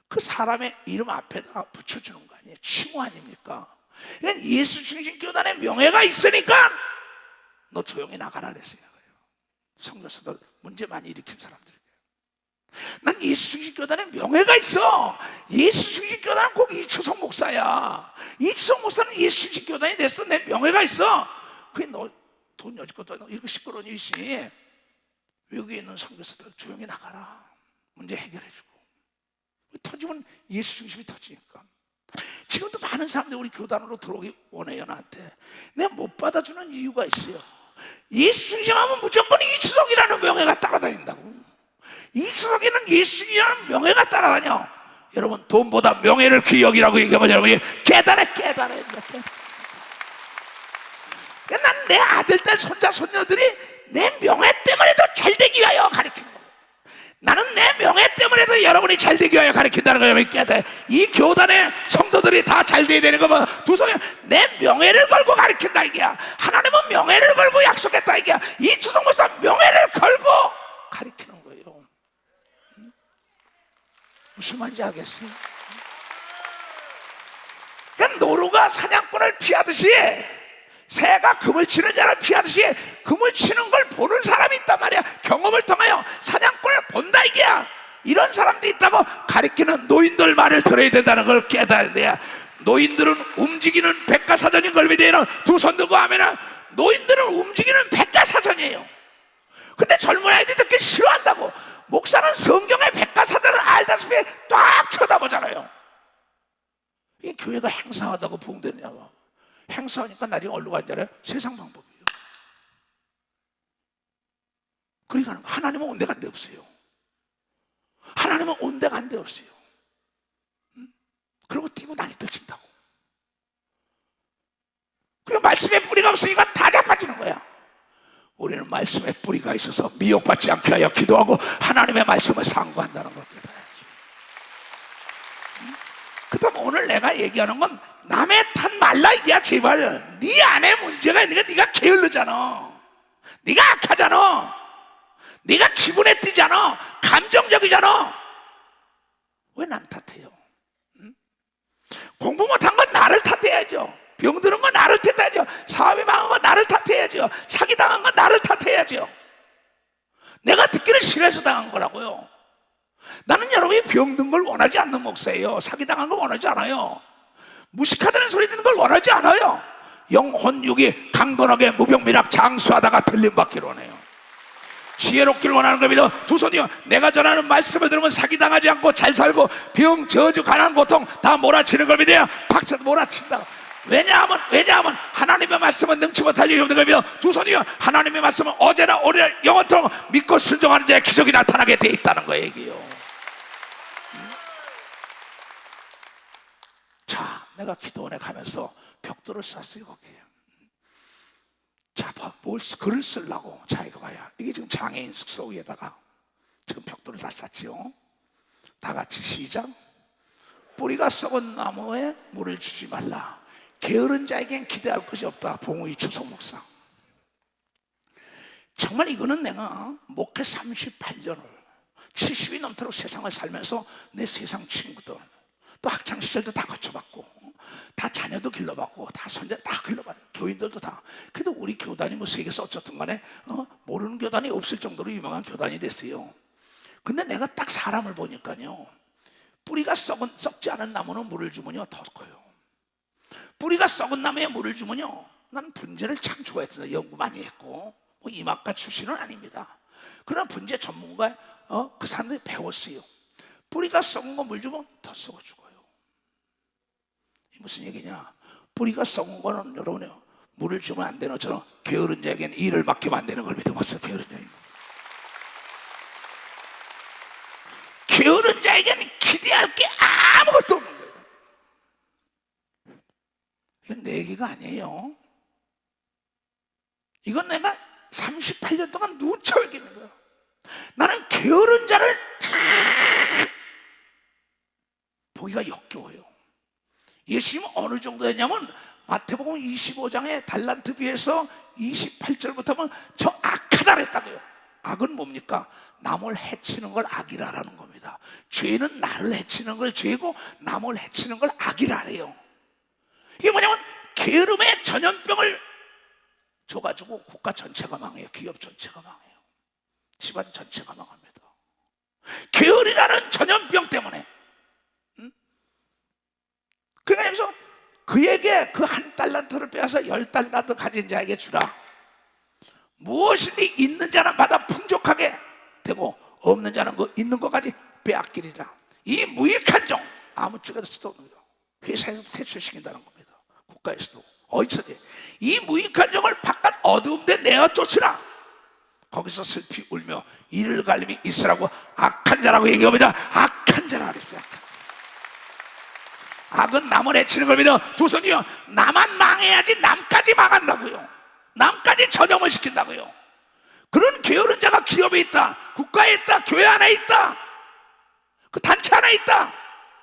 그 사람의 이름 앞에다 붙여주는 거 아니에요? 칭호 아닙니까? 예수 중심 교단의 명예가 있으니까 너 조용히 나가라 그랬어요. 성교사들 문제 많이 일으킨 사람들이에요. 난 예수 중심 교단의 명예가 있어. 예수 중심 교단은 꼭 이초성 목사야. 이초성 목사는 예수 중심 교단이 됐어. 내 명예가 있어. 그게 너 돈 여지껏 이렇게 시끄러운 일이 있으니 외국에 있는 성교사들 조용히 나가라. 문제 해결해주고. 터지면 예수 중심이 터지니까. 지금도 많은 사람들이 우리 교단으로 들어오기 원해요. 나한테 내가 못 받아주는 이유가 있어요. 예수 중심하면 무조건 이추석이라는 명예가 따라다닌다고. 이추석에는 예수 중심이라는 명예가 따라다녀. 여러분 돈보다 명예를 귀히 여기라고 얘기하면 여러분이 깨달아야 난 내 아들, 딸, 손자, 손녀들이 내 명예 때문에도 잘되기 위하여 가르치는 거예요. 나는 내 명예 때문에도 여러분이 잘되기 위하여 가르친다는 걸 믿게 돼. 이 교단의 성도들이 다 잘돼야 되는 거면 두 손에 내 명예를 걸고 가르친다 이게야. 하나님은 명예를 걸고 약속했다 이게야. 이 주성목사 명예를 걸고 가르치는 거예요. 무슨 말인지 알겠어요? 그러니까 노루가 사냥꾼을 피하듯이, 새가 금을 치는 자를 피하듯이 금을 치는 걸 보는 사람이 있단 말이야. 경험을 통하여 사냥꾼을 본다 이게야. 이런 사람들이 있다고 가리키는 노인들 말을 들어야 된다는 걸 깨달아야 돼. 노인들은 움직이는 백과사전인 걸 믿어요. 두 손 들고 하면은 노인들은 움직이는 백과사전이에요. 근데 젊은 아이들이 듣기 싫어한다고. 목사는 성경의 백과사전을 알다시피 딱 쳐다보잖아요. 이 교회가 행사하다고 부흥되느냐고. 행사하니까 나중에 어디로 가는 줄 알아요? 세상 방법이에요. 그러니까 하나님은 온 데가 안 데 없어요. 하나님은 온 데가 안 데 없어요. 그리고 뛰고 난리 떨친다고. 그리고 말씀에 뿌리가 없으니까 다 자빠지는 거야. 우리는 말씀에 뿌리가 있어서 미혹받지 않게 하여 기도하고 하나님의 말씀을 상고한다는 걸 깨달아야지. 그다음 오늘 내가 얘기하는 건 남의 탓 말라 이게야. 제발 네 안에 문제가 있으니까 네가 게을르잖아. 네가 악하잖아. 네가 기분에 뛰잖아. 감정적이잖아. 왜 남 탓해요? 응? 공부 못한 건 나를 탓해야죠. 병드는 건 나를 탓해야죠. 사업이 망한 건 나를 탓해야죠. 사기당한 건 나를 탓해야죠. 내가 듣기를 싫어해서 당한 거라고요. 나는 여러분이 병든 걸 원하지 않는 목사예요. 사기당한 걸 원하지 않아요. 무식하다는 소리 듣는 걸 원하지 않아요. 영혼 육이 강건하게 무병미락 장수하다가 들림받기를 원해요. 지혜롭기를 원하는 겁니다. 두 손이요. 내가 전하는 말씀을 들으면 사기당하지 않고 잘 살고 병, 저주, 가난, 고통 다 몰아치는 겁니다. 박수 몰아친다. 왜냐하면 하나님의 말씀은 능치 못할 일이 없는 겁니다. 두 손이요. 하나님의 말씀은 어제나 오늘 영원토록 믿고 순종하는 자의 기적이 나타나게 돼 있다는 거예요. 이게요. 자, 내가 기도원에 가면서 벽돌을 쌌어요. 거기에. 자, 뭘 글을 쓰려고. 자, 이거 봐야. 이게 지금 장애인 숙소 위에다가 지금 벽돌을 다 쌌지요. 다 같이 시작. 뿌리가 썩은 나무에 물을 주지 말라. 게으른 자에겐 기대할 것이 없다. 봉우이 추석 목사. 정말 이거는 내가 목회 38년을 70이 넘도록 세상을 살면서 내 세상 친구들 또 학창시절도 다 거쳐봤고 다 자녀도 길러봤고 다 손자 다 길러봤고 교인들도 다. 그래도 우리 교단이 뭐 세계에서 어쨌든 간에 모르는 교단이 없을 정도로 유명한 교단이 됐어요. 근데 내가 딱 사람을 보니까요, 뿌리가 썩지 않은 나무는 물을 주면요 더 커요. 뿌리가 썩은 나무에 물을 주면요, 난 분재를 참 좋아했어요. 연구 많이 했고 뭐 이마과 출신은 아닙니다. 그러나 분재 전문가 그 사람들이 배웠어요. 뿌리가 썩은 거 물 주면 더 썩어 죽어요. 무슨 얘기냐? 뿌리가 썩은 거는 여러분이 물을 주면 안 되는 것처럼 게으른 자에게는 일을 맡기면 안 되는 걸 믿어봤어. 게으른 자에게는 기대할 게 아무것도 없는 거예요. 이건 내 얘기가 아니에요. 이건 내가 38년 동안 누차 얘기하는 거야. 나는 게으른 자를 참 보기가 역겨워요. 예수님은 어느 정도 했냐면 마태복음 25장의 달란트 비에서 28절부터 하면 저 악하다 그랬다고요. 악은 뭡니까? 남을 해치는 걸 악이라는 겁니다. 죄는 나를 해치는 걸 죄고 남을 해치는 걸 악이라래요. 이게 뭐냐면 게으름의 전염병을 줘가지고 국가 전체가 망해요. 기업 전체가 망해요. 집안 전체가 망합니다. 게으리라는 전염병 때문에. 그래서 그에게 그 한 달란트를 빼앗아 10달란트 가진 자에게 주라. 무엇이든지 있는 자는 받아 풍족하게 되고 없는 자는 그 있는 것까지 빼앗기리라. 이 무익한 종 아무 쪽에도 쓰도 없는 종, 회사에서도 퇴출시킨다는 겁니다. 국가에서도 어디서든 이 무익한 종을 바깥 어두운 데 내어 쫓으라. 거기서 슬피 울며 이를 갈림이 있으라고 악한 자라고 얘기합니다. 악한 자라 그랬어요. 악은 남을 해치는 겁니다. 두 손이요. 나만 망해야지 남까지 망한다고요. 남까지 전염을 시킨다고요. 게으른 자가 기업에 있다, 국가에 있다, 교회 안에 있다, 그 단체 안에 있다.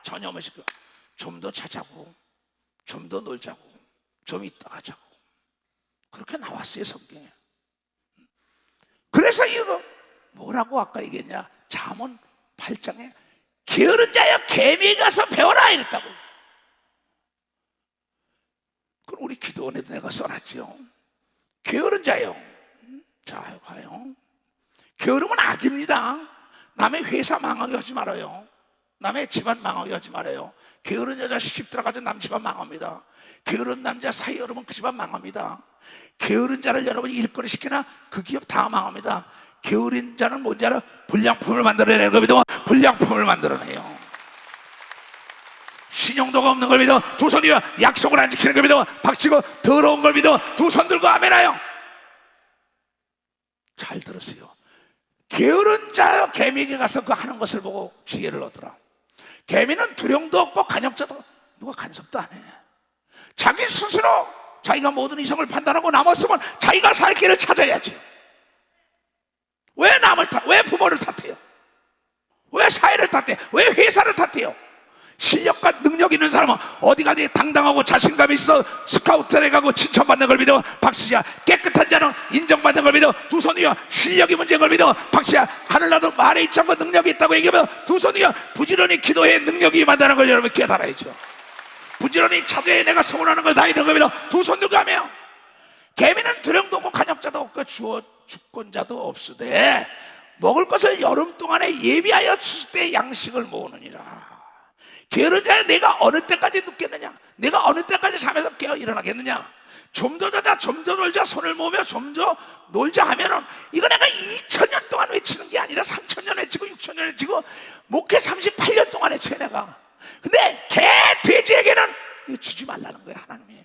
전혀 없이 좀 더 자자고, 좀 더 놀자고, 좀 이따 가자고, 그렇게 나왔어요 성경에. 그래서 이거 뭐라고 아까 얘기했냐, 잠언 8장에 게으른 자여 개미에 가서 배워라 이랬다고. 그럼 우리 기도원에도 내가 써놨죠. 게으른 자요, 자 봐요, 게으름은 악입니다. 남의 회사 망하게 하지 말아요. 남의 집안 망하게 하지 말아요. 게으른 여자 시집 들어가서 남 집안 망합니다. 게으른 남자 사이 여러분 그 집안 망합니다. 게으른 자를 여러분이 일거리 시키나 그 기업 다 망합니다. 게으른 자는 뭔지 알아? 불량품을 만들어내는 걸 믿어. 불량품을 만들어내요. 신용도가 없는 걸 믿어. 두 손 위에 약속을 안 지키는 걸 믿어. 박치고 더러운 걸 믿어. 두 손 들고 아멘하여. 잘 들으세요. 게으른 자 개미에게 가서 그 하는 것을 보고 지혜를 얻으라. 개미는 두령도 없고 간역자도 누가 간섭도 안 해. 자기 스스로 자기가 모든 이성을 판단하고 남았으면 자기가 살 길을 찾아야지. 왜 남을 왜 부모를 탓해요? 왜 사회를 탓해? 왜 회사를 탓해요? 실력과 능력 있는 사람은 어디 가든 당당하고 자신감 있어. 스카우트에 가고 칭찬받는 걸 믿어. 박수야. 깨끗한 자는 인정받는 걸 믿어. 두 손 위에 실력이 문제인 걸 믿어. 박수야. 하늘나도 말에 있지 않고 능력이 있다고 얘기하면 두 손 위에 부지런히 기도해 능력이 임한다는 걸 여러분 깨달아야죠. 부지런히 차도에 내가 소원하는 걸 다 이런 걸 믿어. 두 손 들고 하며. 개미는 두령도 없고 간역자도 없고 주권자도 없으되 먹을 것을 여름 동안에 예비하여 추수 때 양식을 모으느니라. 게으른 자야 내가 어느 때까지 눕겠느냐? 내가 어느 때까지 잠에서 깨어 일어나겠느냐? 좀 더 자자, 좀 더 놀자, 손을 모으며 좀 더 놀자 하면은 이거 내가 2000년 동안 외치는 게 아니라 3000년 외치고 6000년 외치고 목회 38년 동안 외쳐 내가. 근데 개 돼지에게는 이거 주지 말라는 거야 하나님이.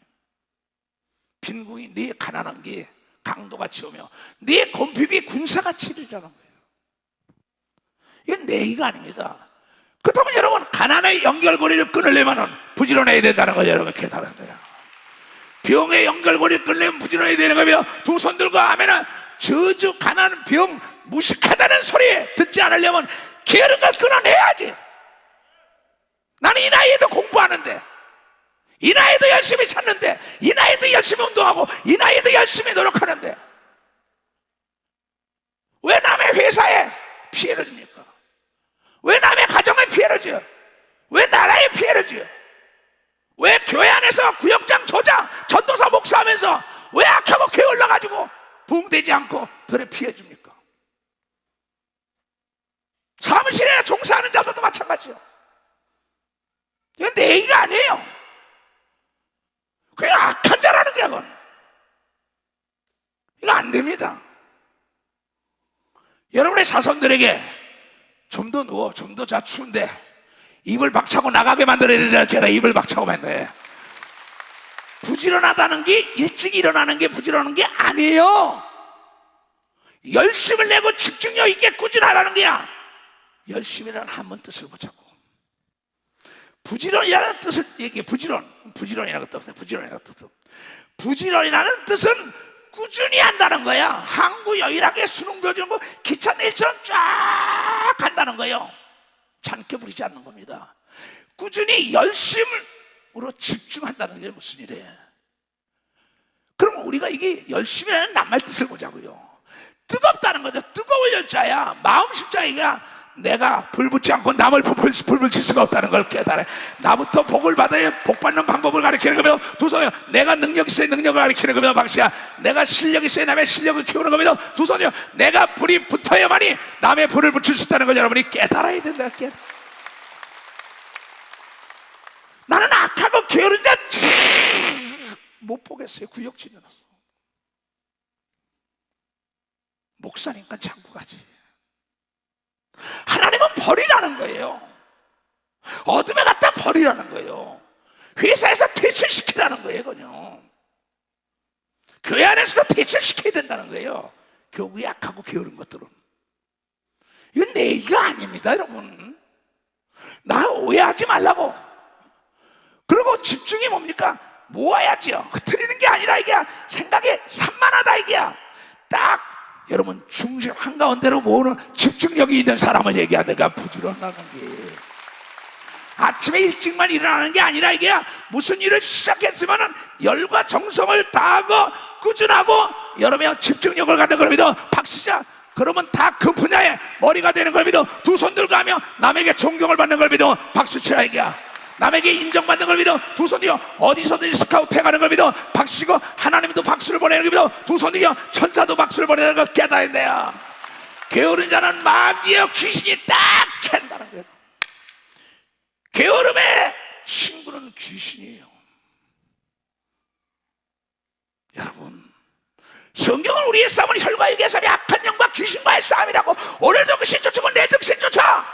빈궁이 네 가난한 게 강도같이 오며 네 곰핍이 군사같이 이르라는 거예요. 이건 내기가 아닙니다. 그렇다면 여러분 가난의 연결고리를 끊으려면 부지런해야 된다는 걸 여러분 깨달아야 돼요. 병의 연결고리를 끊으려면 부지런해야 되는 거며 두 손 들고 하면은 저주 가난 병 무식하다는 소리 듣지 않으려면 게으른 걸 끊어내야지. 나는 이 나이에도 공부하는데, 이 나이에도 열심히 찾는데, 이 나이에도 열심히 운동하고, 이 나이에도 열심히 노력하는데 왜 남의 회사에 피해를 줍니까? 왜 남의 가정에 피해를 줘요? 왜 나라에 피해를 줘요? 왜 교회 안에서 구역장, 조장, 전도사, 목사하면서 왜 악하고 게을러가지고 부흥되지 않고 들에 피해 줍니까? 사무실에 종사하는 자들도 마찬가지요. 이건 내 얘기가 아니에요. 그냥 악한 자라는 거야 그건. 이거 안 됩니다. 여러분의 자손들에게 좀 더 누워, 좀 더 자, 추운데 입을 박차고 나가게 만들어야 된다. 게다 입을 박차고 만들어야. 부지런하다는 게 일찍 일어나는 게 부지런한 게 아니에요. 열심을 내고 집중력 있게 꾸준하라는 거야. 열심이라는 한문 뜻을 보자고. 부지런이라는 뜻을 얘기해. 부지런이라는 뜻은 부지런이라는 뜻은 꾸준히 한다는 거야. 항구 여일하게 수능 보여주는 거 기차 내일처럼 쫙 간다는 거예요. 잔게 부리지 않는 겁니다. 꾸준히 열심으로 집중한다는 게 무슨 일이에요? 그럼 우리가 이게 열심이라는 낱말 뜻을 보자고요. 뜨겁다는 거죠. 뜨거울 열자야. 마음 십자이가 내가 불 붙지 않고 남을 불 붙일 수가 없다는 걸 깨달아. 나부터 복을 받아야 복 받는 방법을 가르치는 거며, 두 손이요 내가 능력 있어야 능력을 가르치는 거며, 박수야 내가 실력 있어야 남의 실력을 키우는 거며, 두 손이요 내가 불이 붙어야만이 남의 불을 붙일 수 있다는 걸 여러분이 깨달아야 된다. 나는 악하고 게으른 자 못 보겠어요. 구역질이 났어. 목사니까 참고 가지. 하나님은 버리라는 거예요. 어둠에 갖다 버리라는 거예요. 회사에서 퇴출시키라는 거예요. 그냥 교회 안에서도 퇴출시켜야 된다는 거예요. 교구에 약하고 게으른 것들은. 이건 내 얘기가 아닙니다 여러분. 나 오해하지 말라고. 그리고 집중이 뭡니까? 모아야죠. 흐트리는 게 아니라 이게 생각이 산만하다 이게야. 딱 여러분 중심 한가운데로 모으는 집중력이 있는 사람을 얘기하는 거야. 부지런하는 게 아침에 일찍만 일어나는 게 아니라 이게 무슨 일을 시작했으면 열과 정성을 다하고 꾸준하고 여러분 집중력을 갖는 걸 믿어 박수자. 그러면 다 그 분야의 머리가 되는 걸 믿어 두 손 들고 하며 남에게 존경을 받는 걸 믿어 박수치라 이게야. 남에게 인정받는 걸 믿어 두 손 들여 어디서든지 스카우트 해가는 걸 믿어 박수치고 하나님도 박수를 보내는 걸 믿어 두 손 들여 천사도 박수를 보내는 걸 깨달은데요. 게으른 자는 마귀의 귀신이 딱 챈다는 거예요. 게으름의 친구는 귀신이에요. 여러분 성경은 우리의 싸움은 혈과 육의 싸움이 악한 영과 귀신과의 싸움이라고. 오늘도 그 신 쫓고 내일도 그 신 쫓아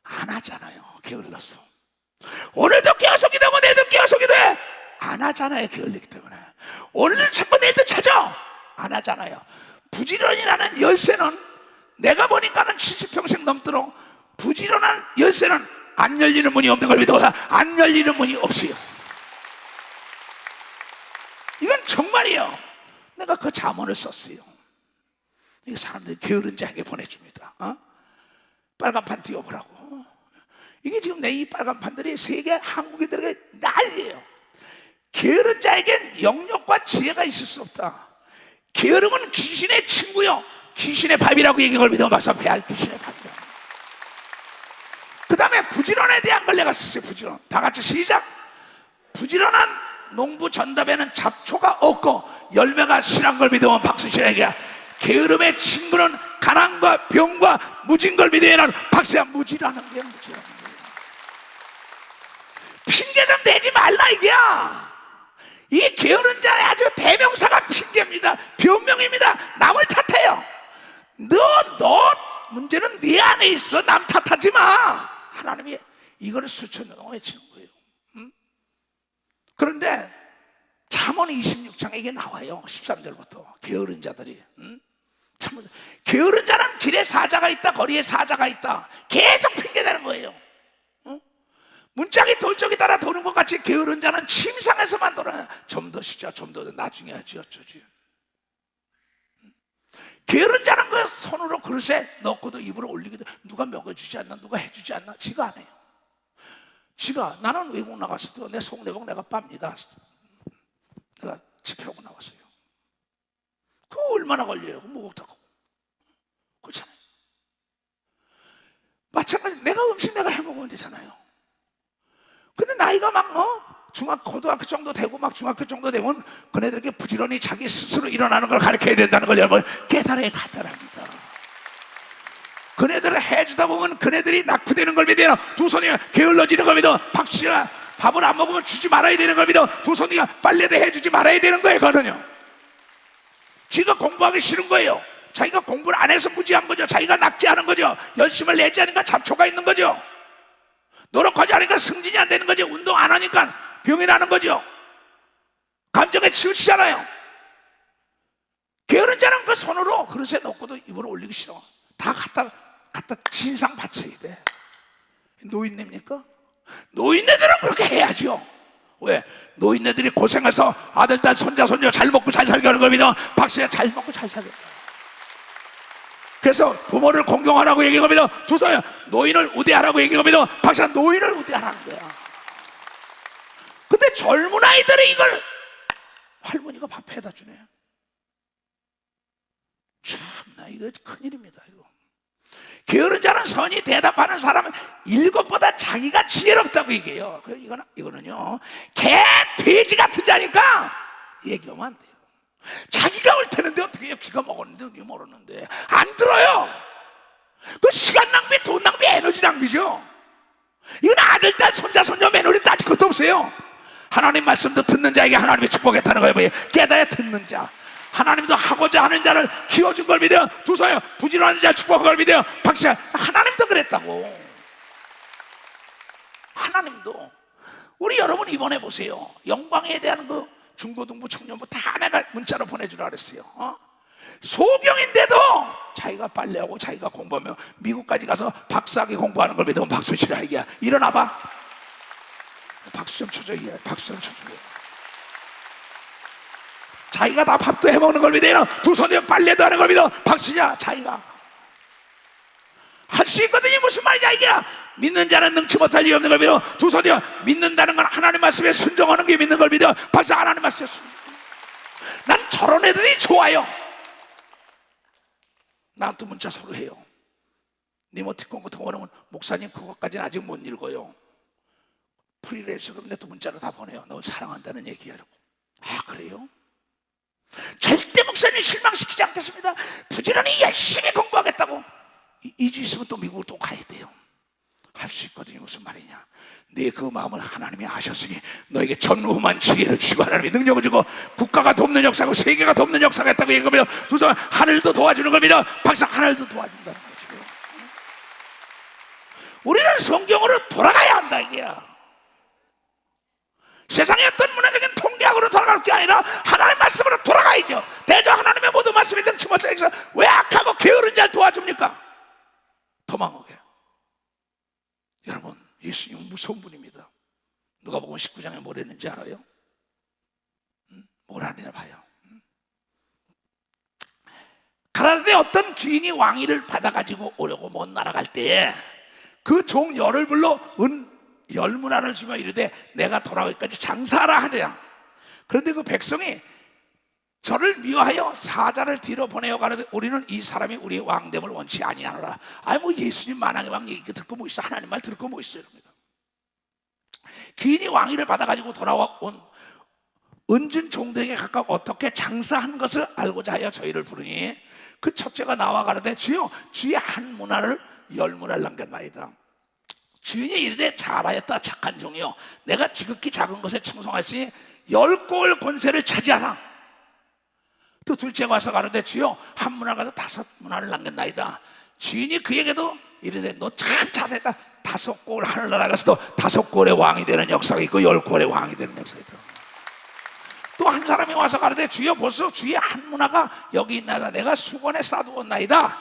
안 하잖아요. 게을렀어. 오늘도 깨어서 기도하고 내일도 깨어서 기도해 안 하잖아요. 게을리기 때문에. 오늘도 찾고 내일도 찾아 안 하잖아요. 부지런이라는 열쇠는 내가 보니까는 70평생 넘도록 부지런한 열쇠는 안 열리는 문이 없는 걸 믿어. 안 열리는 문이 없어요. 이건 정말이에요. 내가 그 잠언을 썼어요. 이 사람들이 게으른 자에게 보내줍니다. 빨간판 띄워보라고. 이게 지금 내 이 빨간판들이 세계 한국인들에게 난리예요. 게으른 자에겐 영역과 지혜가 있을 수 없다. 게으름은 귀신의 친구요 귀신의 밥이라고 얘기한 걸 믿어 봐서 배알 귀신의 밥이다. 그 다음에 부지런에 대한 걸 내가 썼어요. 부지런. 다 같이 시작. 부지런한 농부 전답에는 잡초가 없고 열매가 실한 걸 믿으면 박수치라에게. 게으름의 친구는 가난과 병과 무진 걸 믿으면 박수야. 무지라는 게 무지라는 거예요. 핑계 좀 대지 말라 이게야. 이 게으른 자의 아주 대명사가 핑계입니다. 변명입니다. 남을 탓해요. 너 문제는 네 안에 있어. 남 탓하지 마. 하나님이 이거를 수천 년 동안 치는 거예요. 그런데 잠언 26장에 이게 나와요. 13절부터 게으른 자들이 게으른 자는 길에 사자가 있다 거리에 사자가 있다 계속 핑계대는 거예요. 문짝이 돌적이 따라 도는 것 같이 게으른 자는 침상에서만 돌아요. 좀 더 쉬자 좀 더 나중에 하지 어쩌지. 게으른 자는 그 손으로 그릇에 넣고도 입으로 올리기도 누가 먹여주지 않나 누가 해주지 않나 지가 안 해요. 지가. 나는 외국 나갔을 때 내 속내복 내가 빱니다. 내가 집회하고 나왔어요. 그거 얼마나 걸려요? 목욕하고 그렇잖아요. 마찬가지 내가 음식 내가 해먹으면 되잖아요. 근데 나이가 막 고등학교 정도 되고 막 중학교 정도 되면 그네들에게 부지런히 자기 스스로 일어나는 걸 가르쳐야 된다는 걸 여러분 깨달아야 간단합니다. 그네들을 해주다 보면 그네들이 낙후되는 걸 믿어요. 두 손이 게을러지는 걸 믿어 박수야. 밥을 안 먹으면 주지 말아야 되는 걸 믿어 두 손이 빨래도 해주지 말아야 되는 거예요. 그거는요 지가 공부하기 싫은 거예요. 자기가 공부를 안 해서 무지한 거죠. 자기가 낙지하는 거죠. 열심을 내지 않으니까 잡초가 있는 거죠. 노력하지 않으니까 승진이 안 되는 거죠. 운동 안 하니까 병이 나는 거죠. 감정에 치우치잖아요. 게으른 자는 그 손으로 그릇에 넣고도 입으로 올리기 싫어. 다 갖다 진상 바쳐야 돼. 노인네입니까? 노인네들은 그렇게 해야죠. 왜? 노인네들이 고생해서 아들, 딸, 손자, 손녀 잘 먹고 잘 살게 하는 겁니다. 박수야 잘 먹고 잘 살겠다. 그래서 부모를 공경하라고 얘기한 겁니다. 두서야 노인을 우대하라고 얘기한 겁니다. 박수야 노인을 우대하라는 거야. 근데 젊은 아이들이 이걸 할머니가 밥 해다 주네. 참나 이거 큰일입니다. 이거 게으른 자는 선이 대답하는 사람은 일곱보다 자기가 지혜롭다고 얘기해요. 이거는요 개 돼지 같은 자니까 얘기하면 안 돼요. 자기가 올 테는데 어떻게 해요? 기가 먹었는데 어떻게 모르는데 안 들어요. 그 시간 낭비, 돈 낭비, 에너지 낭비죠. 이건 아들, 딸, 손자, 손녀, 며느리 따질 것도 없어요. 하나님 말씀도 듣는 자에게 하나님이 축복했다는 거예요. 깨달아 듣는 자. 하나님도 하고자 하는 자를 키워준 걸 믿어요. 두서요 부지런한 자를 축복한 걸 믿어요. 박수야 하나님도 그랬다고. 하나님도. 우리 여러분 이번에 보세요. 영광에 대한 그 중고등부 청년부 다 내가 문자로 보내주라 그랬어요. 소경인데도 자기가 빨래하고 자기가 공부하며 미국까지 가서 박사학위 공부하는 걸 믿으면 박수 치라 이게. 일어나봐. 박수 좀 쳐줘 이게. 박수 좀 쳐줘. 자기가 다 밥도 해먹는 걸 믿어요. 두 손이면 빨래도 하는 걸 믿어. 박수냐? 자기가 할 수 있거든요. 무슨 말이냐 이게. 믿는 자는 능치 못할 일 없는 걸 믿어. 두 손이요. 믿는다는 건 하나님 말씀에 순종하는 게 믿는 걸 믿어. 박수. 하나님 말씀에 순종. 난 저런 애들이 좋아요. 나한테 문자 서로 해요. 니모티콘 같은 거는 목사님 그것까지는 아직 못 읽어요. 프리랜서. 그런데 또 문자로 다 보내요. 너 사랑한다는 얘기하라고. 아 그래요? 절대 목사님 실망시키지 않겠습니다. 부지런히 열심히 공부하겠다고. 2주 있으면 또 미국으로 또 가야 돼요. 할 수 있거든요. 무슨 말이냐. 내 그 마음을 하나님이 아셨으니 너에게 전후만 지혜를 주고 하나님이 능력을 주고 국가가 돕는 역사고 세계가 돕는 역사가 있다고 얘기하며 두 손 하늘도 도와주는 겁니다. 박사 하늘도 도와준다는 거죠. 우리는 성경으로 돌아가야 한다 이게야. 세상의 어떤 문화적인 통계학으로 돌아갈 게 아니라 하나님의 말씀으로 돌아가야죠. 대저 하나님의 모든 말씀이 능치 못해서 왜 악하고 게으른 자를 도와줍니까? 도망오게. 여러분 예수님은 무서운 분입니다. 누가복음 19장에 뭘 했는지 알아요? 뭘 하느냐 봐요. 가라사대 어떤 주인이 왕위를 받아가지고 오려고 먼 나라 갈 때에 그 종 열을 불러 열문화를 주며 이르되 내가 돌아오기까지 장사하라 하느냐. 그런데 그 백성이 저를 미워하여 사자를 뒤로 보내어 가는데 우리는 이 사람이 우리의 왕됨을 원치 아니하노라. 아니 뭐 예수님 만왕의 왕 얘기 들을 거 뭐 있어. 하나님 말 들을 거 뭐 있어요. 귀인이 왕위를 받아가지고 돌아온 은준 종들에게 각각 어떻게 장사한 것을 알고자 하여 저희를 부르니 그 첫째가 나와 가는데 주여 주의 한 문화를 열 문화를 남겼나이다. 주인이 이르되 잘하였다 착한 종이요 내가 지극히 작은 것에 충성하였으니 10골 권세를 차지하라. 또 둘째가 와서 가는데 주여 한 문화 가서 5문화를 남겼나이다. 주인이 그에게도 이르되 너 참 잘했다. 5골 하늘나라 가서도 5골의 왕이 되는 역사가 있고 10골의 왕이 되는 역사가 있다. 또 한 사람이 와서 가는데 주여 보소 주의 한 문화가 여기 있나이다. 내가 수건에 싸두었나이다.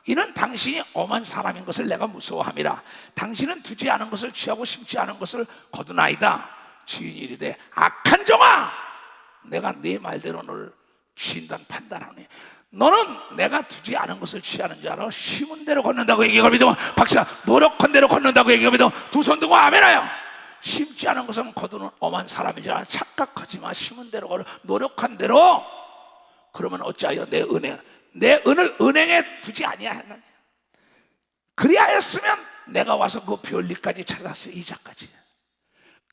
이는 당신이 엄한 사람인 것을 내가 무서워함이라. 당신은 두지 않은 것을 취하고 심지 않은 것을 거두나이다. 주인이 이르되 악한 종아 내가 네 말대로 너를 진단 판단하니 너는 내가 두지 않은 것을 취하는 줄 알아. 심은 대로 걷는다고 얘기하거든. 박사 노력한 대로 걷는다고 얘기하거든. 두 손 들고 아멘하여. 심지 않은 것은 거두는 엄한 사람이지 않아. 착각하지 마. 심은 대로 걸어 노력한 대로. 그러면 어찌하여 내 은을 은행에 두지 아니하느냐. 그리하였으면 내가 와서 그 별리까지 찾았어요. 이자까지.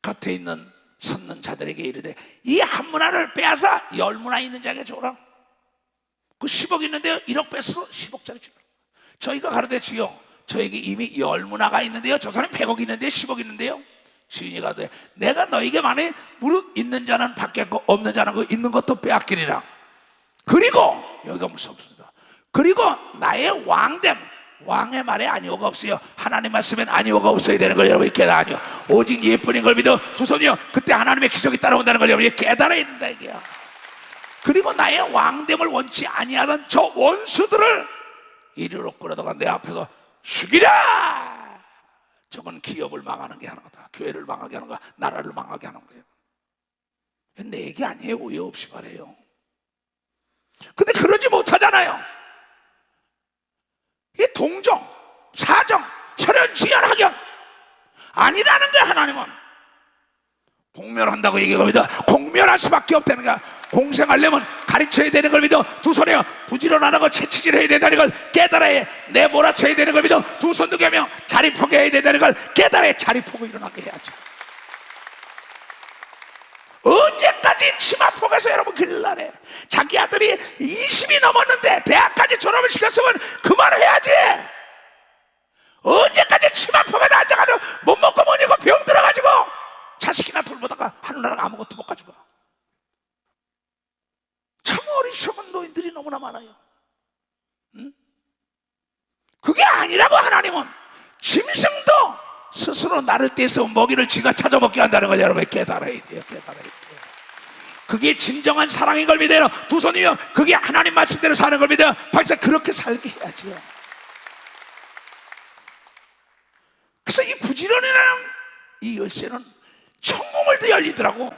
겉에 있는 섰는 자들에게 이르되 이 한 문화를 빼앗아 10문화 있는 자에게 줘라. 그 10억 있는데요 1억 뺐어 10억짜리 주라. 저희가 가로되 주여 저에게 이미 10문화가 있는데요 저 사람이 100억 있는데 10억 있는데요. 주인이 가로되 내가 너에게 만에 무릇 있는 자는 받겠고 없는 자는 그 있는 것도 빼앗기리라. 그리고 여기가 무섭습니다. 그리고 나의 왕됨 왕의 말에 아니오가 없어요. 하나님 말씀엔 아니오가 없어야 되는 걸 여러분이 깨달아. 아니오 오직 예뿐인 걸 믿어. 두 손이요 그때 하나님의 기적이 따라온다는 걸 여러분이 깨달아야 된다 이게야. 그리고 나의 왕됨을 원치 아니하던 저 원수들을 이리로 끌어다가 내 앞에서 죽이라. 저건 기업을 망하는 게 하는 거다. 교회를 망하게 하는 거야. 나라를 망하게 하는 거예요. 내 얘기 아니에요. 오해 없이 말해요. 근데 그러지 못하잖아요. 이 동정, 사정, 혈연, 지연, 학연 아니라는 거야. 하나님은 공멸한다고 얘기합니다. 공멸할 수밖에 없다는 거야. 공생하려면 가르쳐야 되는 걸 믿어. 두 손에 부지런하는 거 채찍질 해야 된다는 걸 깨달아야 내 몰아쳐야 되는 걸 믿어. 두 손 두개 하면 자리 포기해야 된다는 걸 깨달아야 자리 포기 일어나게 해야죠. 언제까지 치마 포개서 여러분 큰일 나네. 자기 아들이 20이 넘었는데 대학까지 졸업을 시켰으면 그만해야지. 언제까지 치마 포개다 앉아가지고 못 먹고 못 입고 병 들어가지고 자식이나 돌보다가 하늘나라가 아무것도 못 가지고. 참 어리석은 노인들이 너무나 많아요. 응? 그게 아니라고. 하나님은 짐승도 스스로 나를 떼서 먹이를 지가 찾아먹게 한다는 걸 여러분이 깨달아야 돼요. 깨달아야 돼요. 그게 진정한 사랑인 걸 믿어요. 두 손이요 그게 하나님 말씀대로 사는 걸 믿어요. 박사 그렇게 살게 해야지요. 그래서 이 부지런이라는 이 열쇠는 천국을 더 열리더라고.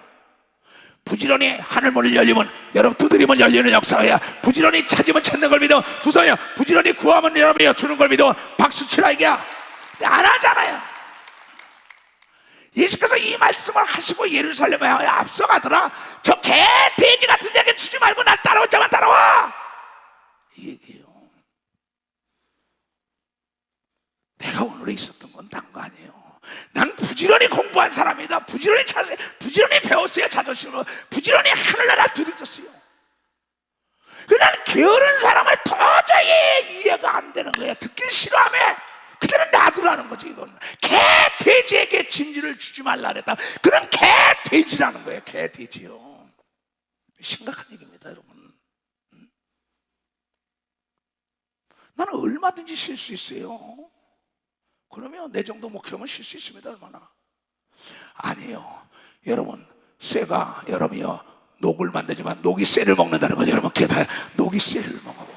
부지런히 하늘문을 열리면 여러분 두드리면 열리는 역사야. 부지런히 찾으면 찾는 걸 믿어. 두 손이요. 부지런히 구하면 여러분이 주는 걸 믿어. 박수 치라 이게야. 안 하잖아요. 예수께서 이 말씀을 하시고 예루살렘에 앞서가더라. 저 개 돼지 같은 자에게 주지 말고 날 따라오자만 따라와, 이 얘기예요. 내가 오늘에 있었던 건 딴 거 아니에요. 난 부지런히 공부한 사람이다. 부지런히 부지런히 배웠어요. 자존심으로 부지런히 하늘나라 두드렸어요. 난 게으른 사람을 도저히 이해가 안 되는 거야. 듣기 싫어하면 그들은 놔두라는 거지. 이건 개 돼지에게 진지를 주지 말라 그랬다. 그런 개 돼지라는 거예요. 개 돼지요. 심각한 얘기입니다, 여러분. 나는 얼마든지 쉴 수 있어요. 그러면 내 정도 목표면 쉴 수 있습니다. 얼마나. 아니에요. 여러분, 쇠가 여러분이요 녹을 만들지만 녹이 쇠를 먹는다는 거죠. 여러분, 게다 녹이 쇠를 먹어요.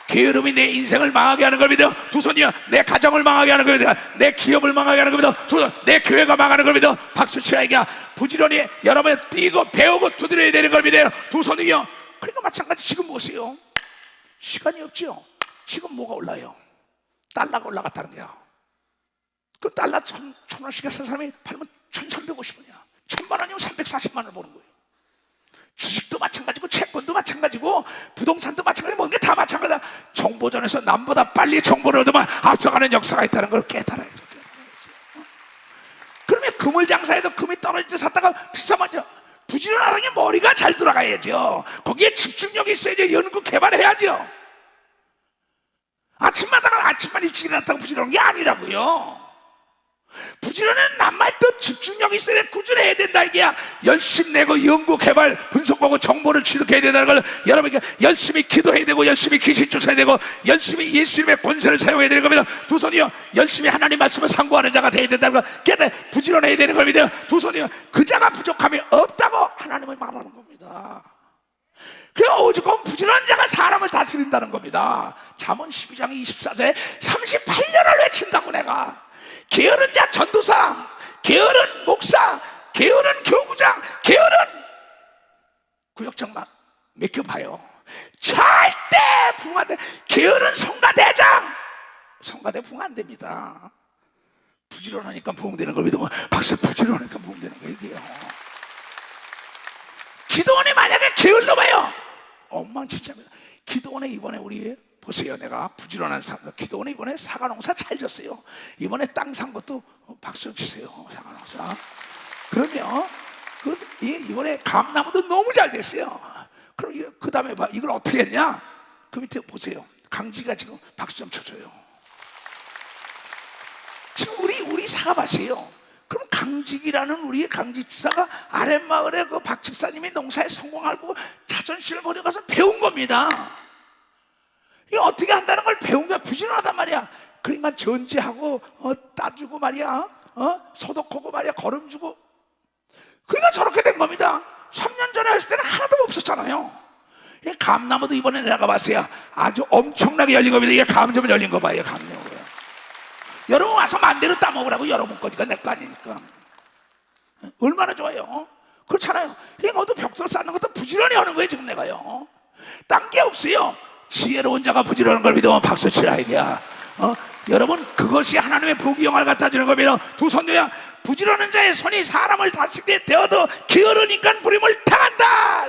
게으름이 내 인생을 망하게 하는 겁니다. 두 손이요 내 가정을 망하게 하는 겁니다. 내 기업을 망하게 하는 겁니다. 두 손 내 교회가 망하는 겁니다. 박수 치라 이게. 부지런히 여러분 뛰고 배우고 두드려야 되는 겁니다. 두 손이요. 그러니까 마찬가지. 지금 보세요. 시간이 없죠. 지금 뭐가 올라요? 달러가 올라갔다는 거야. 그 달러 천 원씩 산 사람이 팔면 1,350원이야. 1,000만 원이면 340만 원을 버는 거예요. 주식도 마찬가지고 채권도 마찬가지고 부동산도 마찬가지고 모든 게 다 마찬가지다. 정보전에서 남보다 빨리 정보를 얻으면 앞서가는 역사가 있다는 걸 깨달아야죠. 그러면 금을 장사해도 금이 떨어질 때 샀다가 비싸면 부지런하는 게 머리가 잘 돌아가야죠. 거기에 집중력이 있어야죠. 연구 개발해야죠. 아침만 일찍 일어났다고 부지런한 게 아니라고요. 부지런한 남말도 집중력이 있어야 꾸준히 해야 된다 이게야. 열심히 내고 연구 개발 분석하고 정보를 취득해야 된다는 걸 여러분에게 열심히 기도해야 되고 열심히 귀신 쫓아야 되고 열심히 예수님의 권세를 사용해야 되는 겁니다. 두 손이요 열심히 하나님 말씀을 상고하는 자가 되어야 된다는 걸 깨닫 부지런해야 되는 겁니다. 두 손이요 그 자가 부족함이 없다고 하나님은 말하는 겁니다. 그 오죽하면 부지런한 자가 사람을 다스린다는 겁니다. 잠언 12장 24절에 38년을 외친다고. 내가 게으른 자 전도사, 게으른 목사, 게으른 교구장, 게으른 구역장만 맡겨봐요. 절대 부흥 안 돼. 게으른 성가대장, 성가대 부흥 안 됩니다. 부지런하니까 부흥되는 걸 믿으면 박사 부지런하니까 부흥되는 거 얘기해요. 기도원이 만약에 게을러 봐요. 엉망진창입니다. 기도원에 이번에 우리 보세요. 내가 부지런한 사람. 기도원에 이번에 사과농사 잘 졌어요. 이번에 땅 산 것도 박수 좀 치세요. 사과농사. 그러면 이번에 감나무도 너무 잘 됐어요. 그럼 그 다음에 봐. 이걸 어떻게 했냐? 그 밑에 보세요. 강지가 지금 박수 좀 쳐줘요. 지금 우리 사과밭이에요. 그럼 강직이라는 우리의 강직지사가 아랫마을에 그 박 집사님이 농사에 성공하고 자존심을 버려가서 배운 겁니다. 이 어떻게 한다는 걸 배운 거야. 부지런하단 말이야. 그러니까 전지하고 따주고 말이야, 소독하고 말이야, 거름 주고. 그러니까 저렇게 된 겁니다. 3년 전에 했을 때는 하나도 없었잖아요. 이 감나무도 이번에 내가 봤어요. 아주 엄청나게 열린 겁니다. 이게 감점을 열린 거 봐요. 감나무가. 여러분 와서 마음대로 따먹으라고. 여러분 거니까 내 거 아니니까. 얼마나 좋아요. 그렇잖아요. 이것도 벽돌 쌓는 것도 부지런히 하는 거예요. 지금 내가요. 딴 게 없어요. 지혜로운 자가 부지런한 걸 믿으면 박수 치라 이게야. 여러분 그것이 하나님의 부귀영화를 갖다 주는 겁니다. 두 손녀야 부지런한 자의 손이 사람을 다스리게 되어도 게으르니까 부림을 당한다.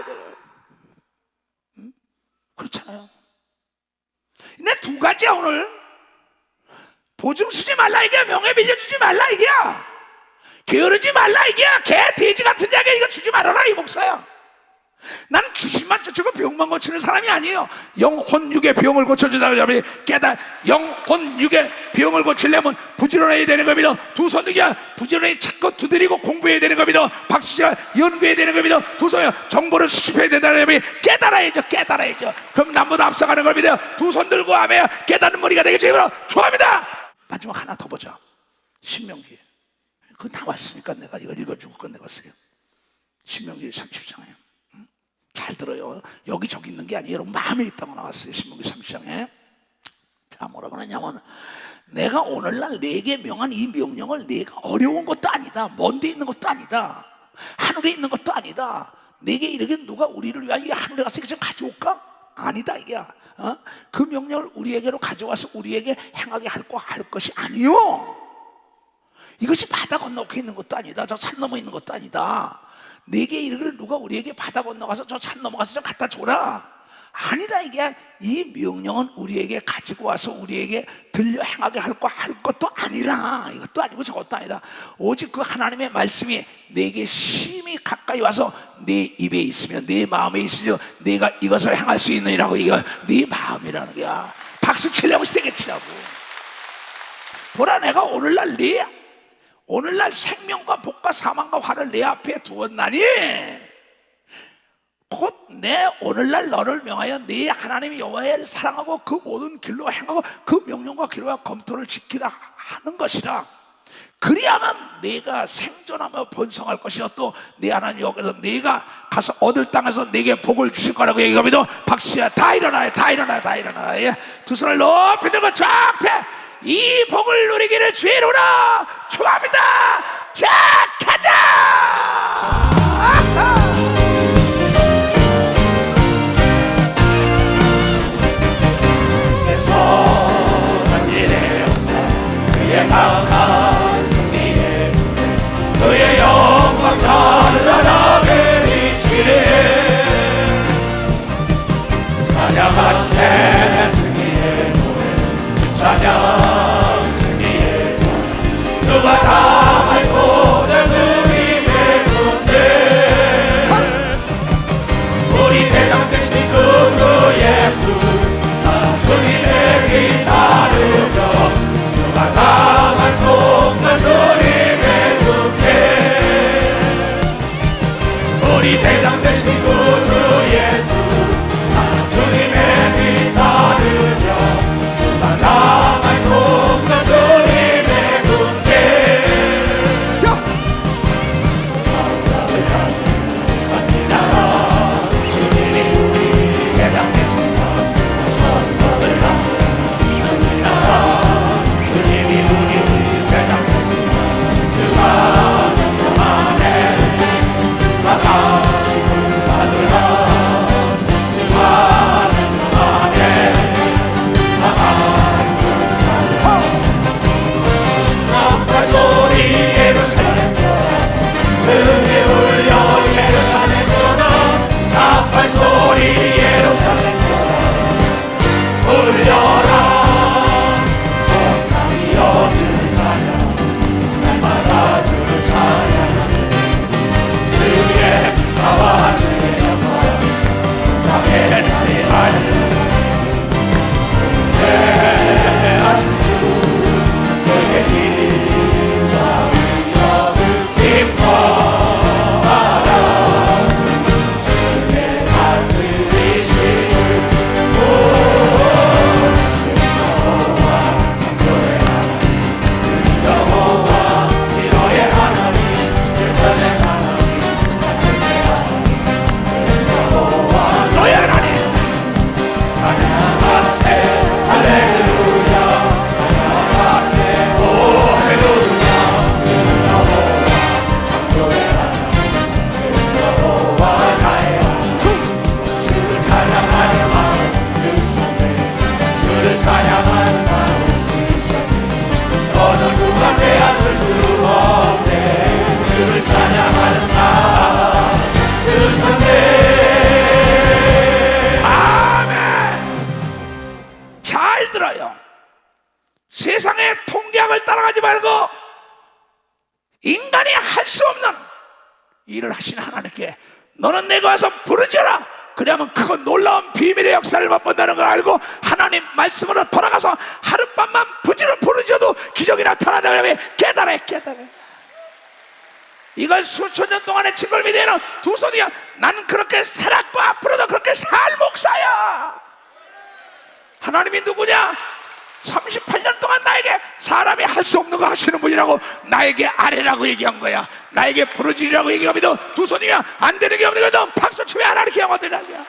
그렇잖아요. 근데 두 가지야. 오늘 보증 쓰지 말라 이게야. 명예 빌려주지 말라 이게야. 게으르지 말라 이게야. 개 돼지 같은 자에게 이거 주지 말아라 이 목사야. 난 귀신만 쫓고 병만 고치는 사람이 아니에요. 영혼 육의 병을 고쳐준다고 하면 깨달. 영혼 육의 병을 고치려면 부지런해야 되는 겁니다. 두 손 누기야 부지런히 찾고 두드리고 공부해야 되는 겁니다. 박수치라 연구해야 되는 겁니다. 두 손이야 정보를 수집해야 된다는 겁니다. 깨달아야죠. 깨달아야죠. 그럼 남보다 앞서가는 겁니다. 두 손 들고 하면 깨닫는 머리가 되겠죠. 좋아합니다. 마지막 하나 더 보자. 신명기. 그거 다 왔으니까 내가 이걸 읽어주고 끝내봤어요. 신명기 30장에 잘 들어요. 여기저기 있는 게 아니에요. 여러분 마음에 있다고 나왔어요. 신명기 30장에. 자 뭐라고 하냐면 내가 오늘날 네게 명한 이 명령을 네가 어려운 것도 아니다, 먼데 있는 것도 아니다. 하늘에 있는 것도 아니다. 내게 이르기를 누가 우리를 위하여 하늘에 가서 이것을 가져올까? 아니다 이게야. 그 명령을 우리에게로 가져와서 우리에게 행하게 할 것이 아니요. 이것이 바다 건너게 있는 것도 아니다. 저 산 넘어 있는 것도 아니다. 내게 이르기를 누가 우리에게 바다 건너가서 저 산 넘어가서 좀 갖다 줘라. 아니다 이게. 이 명령은 우리에게 가지고 와서 우리에게 들려 행하게 할 것도 아니라, 이것도 아니고 저것도 아니다. 오직 그 하나님의 말씀이 내게 심히 가까이 와서 내 입에 있으며 내 마음에 있으며 내가 이것을 행할 수 있느니라고. 이거 네 마음이라는 거야. 박수 치려고 세게 치라고. 보라, 내가 오늘날 생명과 복과 사망과 화를 내 앞에 두었나니 곧 내 오늘날 너를 명하여 네 하나님 여호와를 사랑하고 그 모든 길로 행하고 그 명령과 기록과 검토를 지키라 하는 것이라. 그리하면 네가 생존하며 번성할 것이요 또 네 하나님 여호와께서 네가 가서 얻을 땅에서 네게 복을 주실 거라고 얘기하면서 박수야. 다 일어나요. 다 일어나요. 다 일어나요. 예. 두 손을 높이 들고 쫙 펴. 이 복을 누리기를 주의 이름으로 축원합니다. 자, 가자. 선한 일에 그의 강한 승리에 그의 영광 찬란하게 비치네. 찬양하세 승리의 노래 찬양 승리의 노래 누가 당할 손에 주님의 군대 우리 대장 되신 그 예수 주님의 길 따르며 누가 당할 손에 주님의 군대 우리 대장 되신 그 주 예수 주님의 길 따르며 누가 당할 손에 주님의 군대 사울을 향해 갑니다. 주님이 우리 대장 되신 사울을 향해 갑니다. 주님이 우리 대장 되신 주가 안에 나가고 사들라 은혜 울려 예루살렘 전하 나팔 소리 예루살렘 전하 울려라. 온땅이여 주를 찬양 날마다 주를 찬양하세. 주의 기사와 주의 영광 땅에 날이 알리라. 내 아주 그의 길과 위협을 기뻐하라. 주의 다스리시는 여호와 노래하라. 여호와 지로의 하나님 일전의 하나님 만군의 하나님 여호와 너의 하나님 찬양하세 할렐루야. 찬양하세 오 할렐루야. 여호와 창조의 하나님 여호와 나의 하나님 주를 찬양하는 마음 주셨네. 주를 찬양하는 마음 주셨네. 너는 누가 빼앗을 수 없네. 주를 찬양하는 마음 주셨네. 잘 들어요. 세상의 통계학을 따라가지 말고 인간이 할 수 없는 일을 하신 하나님께 너는 내가 와서 부르짖어라. 그러면 그건 놀라운 비밀의 역사를 맛본다는 걸 알고 하나님 말씀으로 돌아가서 하룻밤만 부르짖어도 기적이 나타나다면 깨달아. 이걸 수천 년 동안의 친구를 믿는 두 손이야. 나는 그렇게 살았고 앞으로도 그렇게 살 목사야. 하나님이 누구냐? 38년 동안 나에게 사람이 할 수 없는 거 하시는 분이라고 나에게 아뢰라고 얘기한 거야. 나에게 부르짖으라고 얘기하면 두 손이면 안 되는 게 없는 거든 박수 치며 하나님께 영광 드리라고요.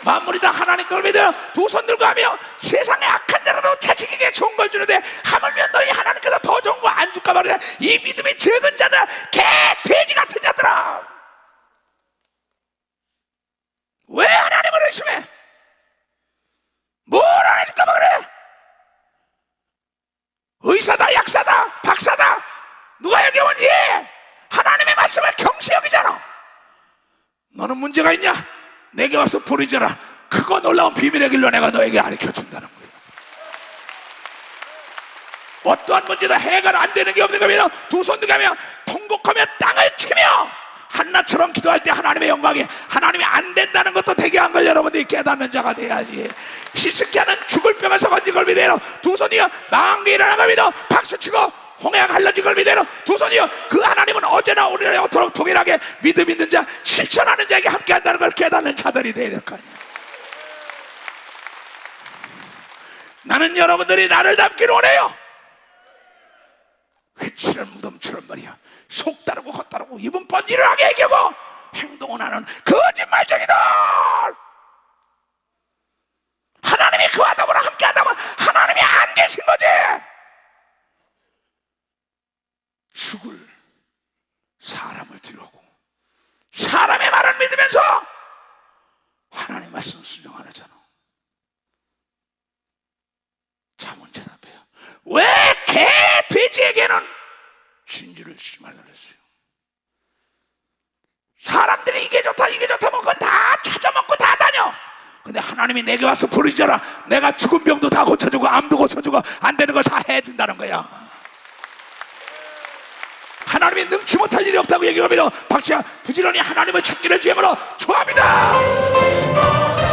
만물이 다 하나님 걸 믿어 두 손 들고 하며 세상에 악한 자라도 자식에게 좋은 걸 주는데 하물며 너희 하나님께서 더 좋은 거 안 주고 볼까 말이야. 이 믿음이 적은 자들, 개 돼지 같은 자들아, 왜 하나님을 의심해? 뭘 안 해줄까 봐 그래? 의사다, 약사다, 박사다, 누가 여기 오니? 하나님의 말씀을 경시 여기잖아. 너는 문제가 있냐? 내게 와서 부르짖어라. 크고 놀라운 비밀의 길로 내가 너에게 가르쳐준다는 거예요. 어떠한 문제도 해결 안 되는 게 없는가 하면 두 손 들고 통곡하며 땅을 치며 한나처럼 기도할 때 하나님의 영광이, 하나님이 안 된다는 것도 되게 한 걸 여러분들이 깨닫는 자가 돼야지. 히스기야는 죽을 병에서 건진 걸 믿어요. 두 손이여 망기 일어난 걸 믿어 박수치고 홍해가 갈라진 걸 믿어요. 두 손이여 그 하나님은 어제나 오늘이나 영원토록 동일하게 믿음 있는 자, 실천하는 자에게 함께 한다는 걸 깨닫는 자들이 돼야 될 거 아니야. 나는 여러분들이 나를 닮기를 원해요. 회칠한 무덤처럼 말이야. 속 다르고 겉 다르고 입은 번지르하게 얘기하고 행동은 하는 거짓말쟁이들. 하나님이 그와 더불어 함께 한다면 하나님이 안 계신 거지. 죽을 사람을 두려고 사람의 말을 믿으면서 하나님의 말씀 순종 안 하잖아. 자문 대답해요. 왜 개 돼지에게는 진주를 쓰지 말라 그랬어요? 사람들이 이게 좋다 이게 좋다 뭐 그건 다 찾아먹고 다 다녀. 근데 하나님이 내게 와서 부르짖어라. 내가 죽은 병도 다 고쳐주고 암도 고쳐주고 안 되는 걸 다 해준다는 거야. 하나님이 능치 못할 일이 없다고 얘기하면 박씨야 부지런히 하나님을 찾기를 주의하므로 좋아합니다.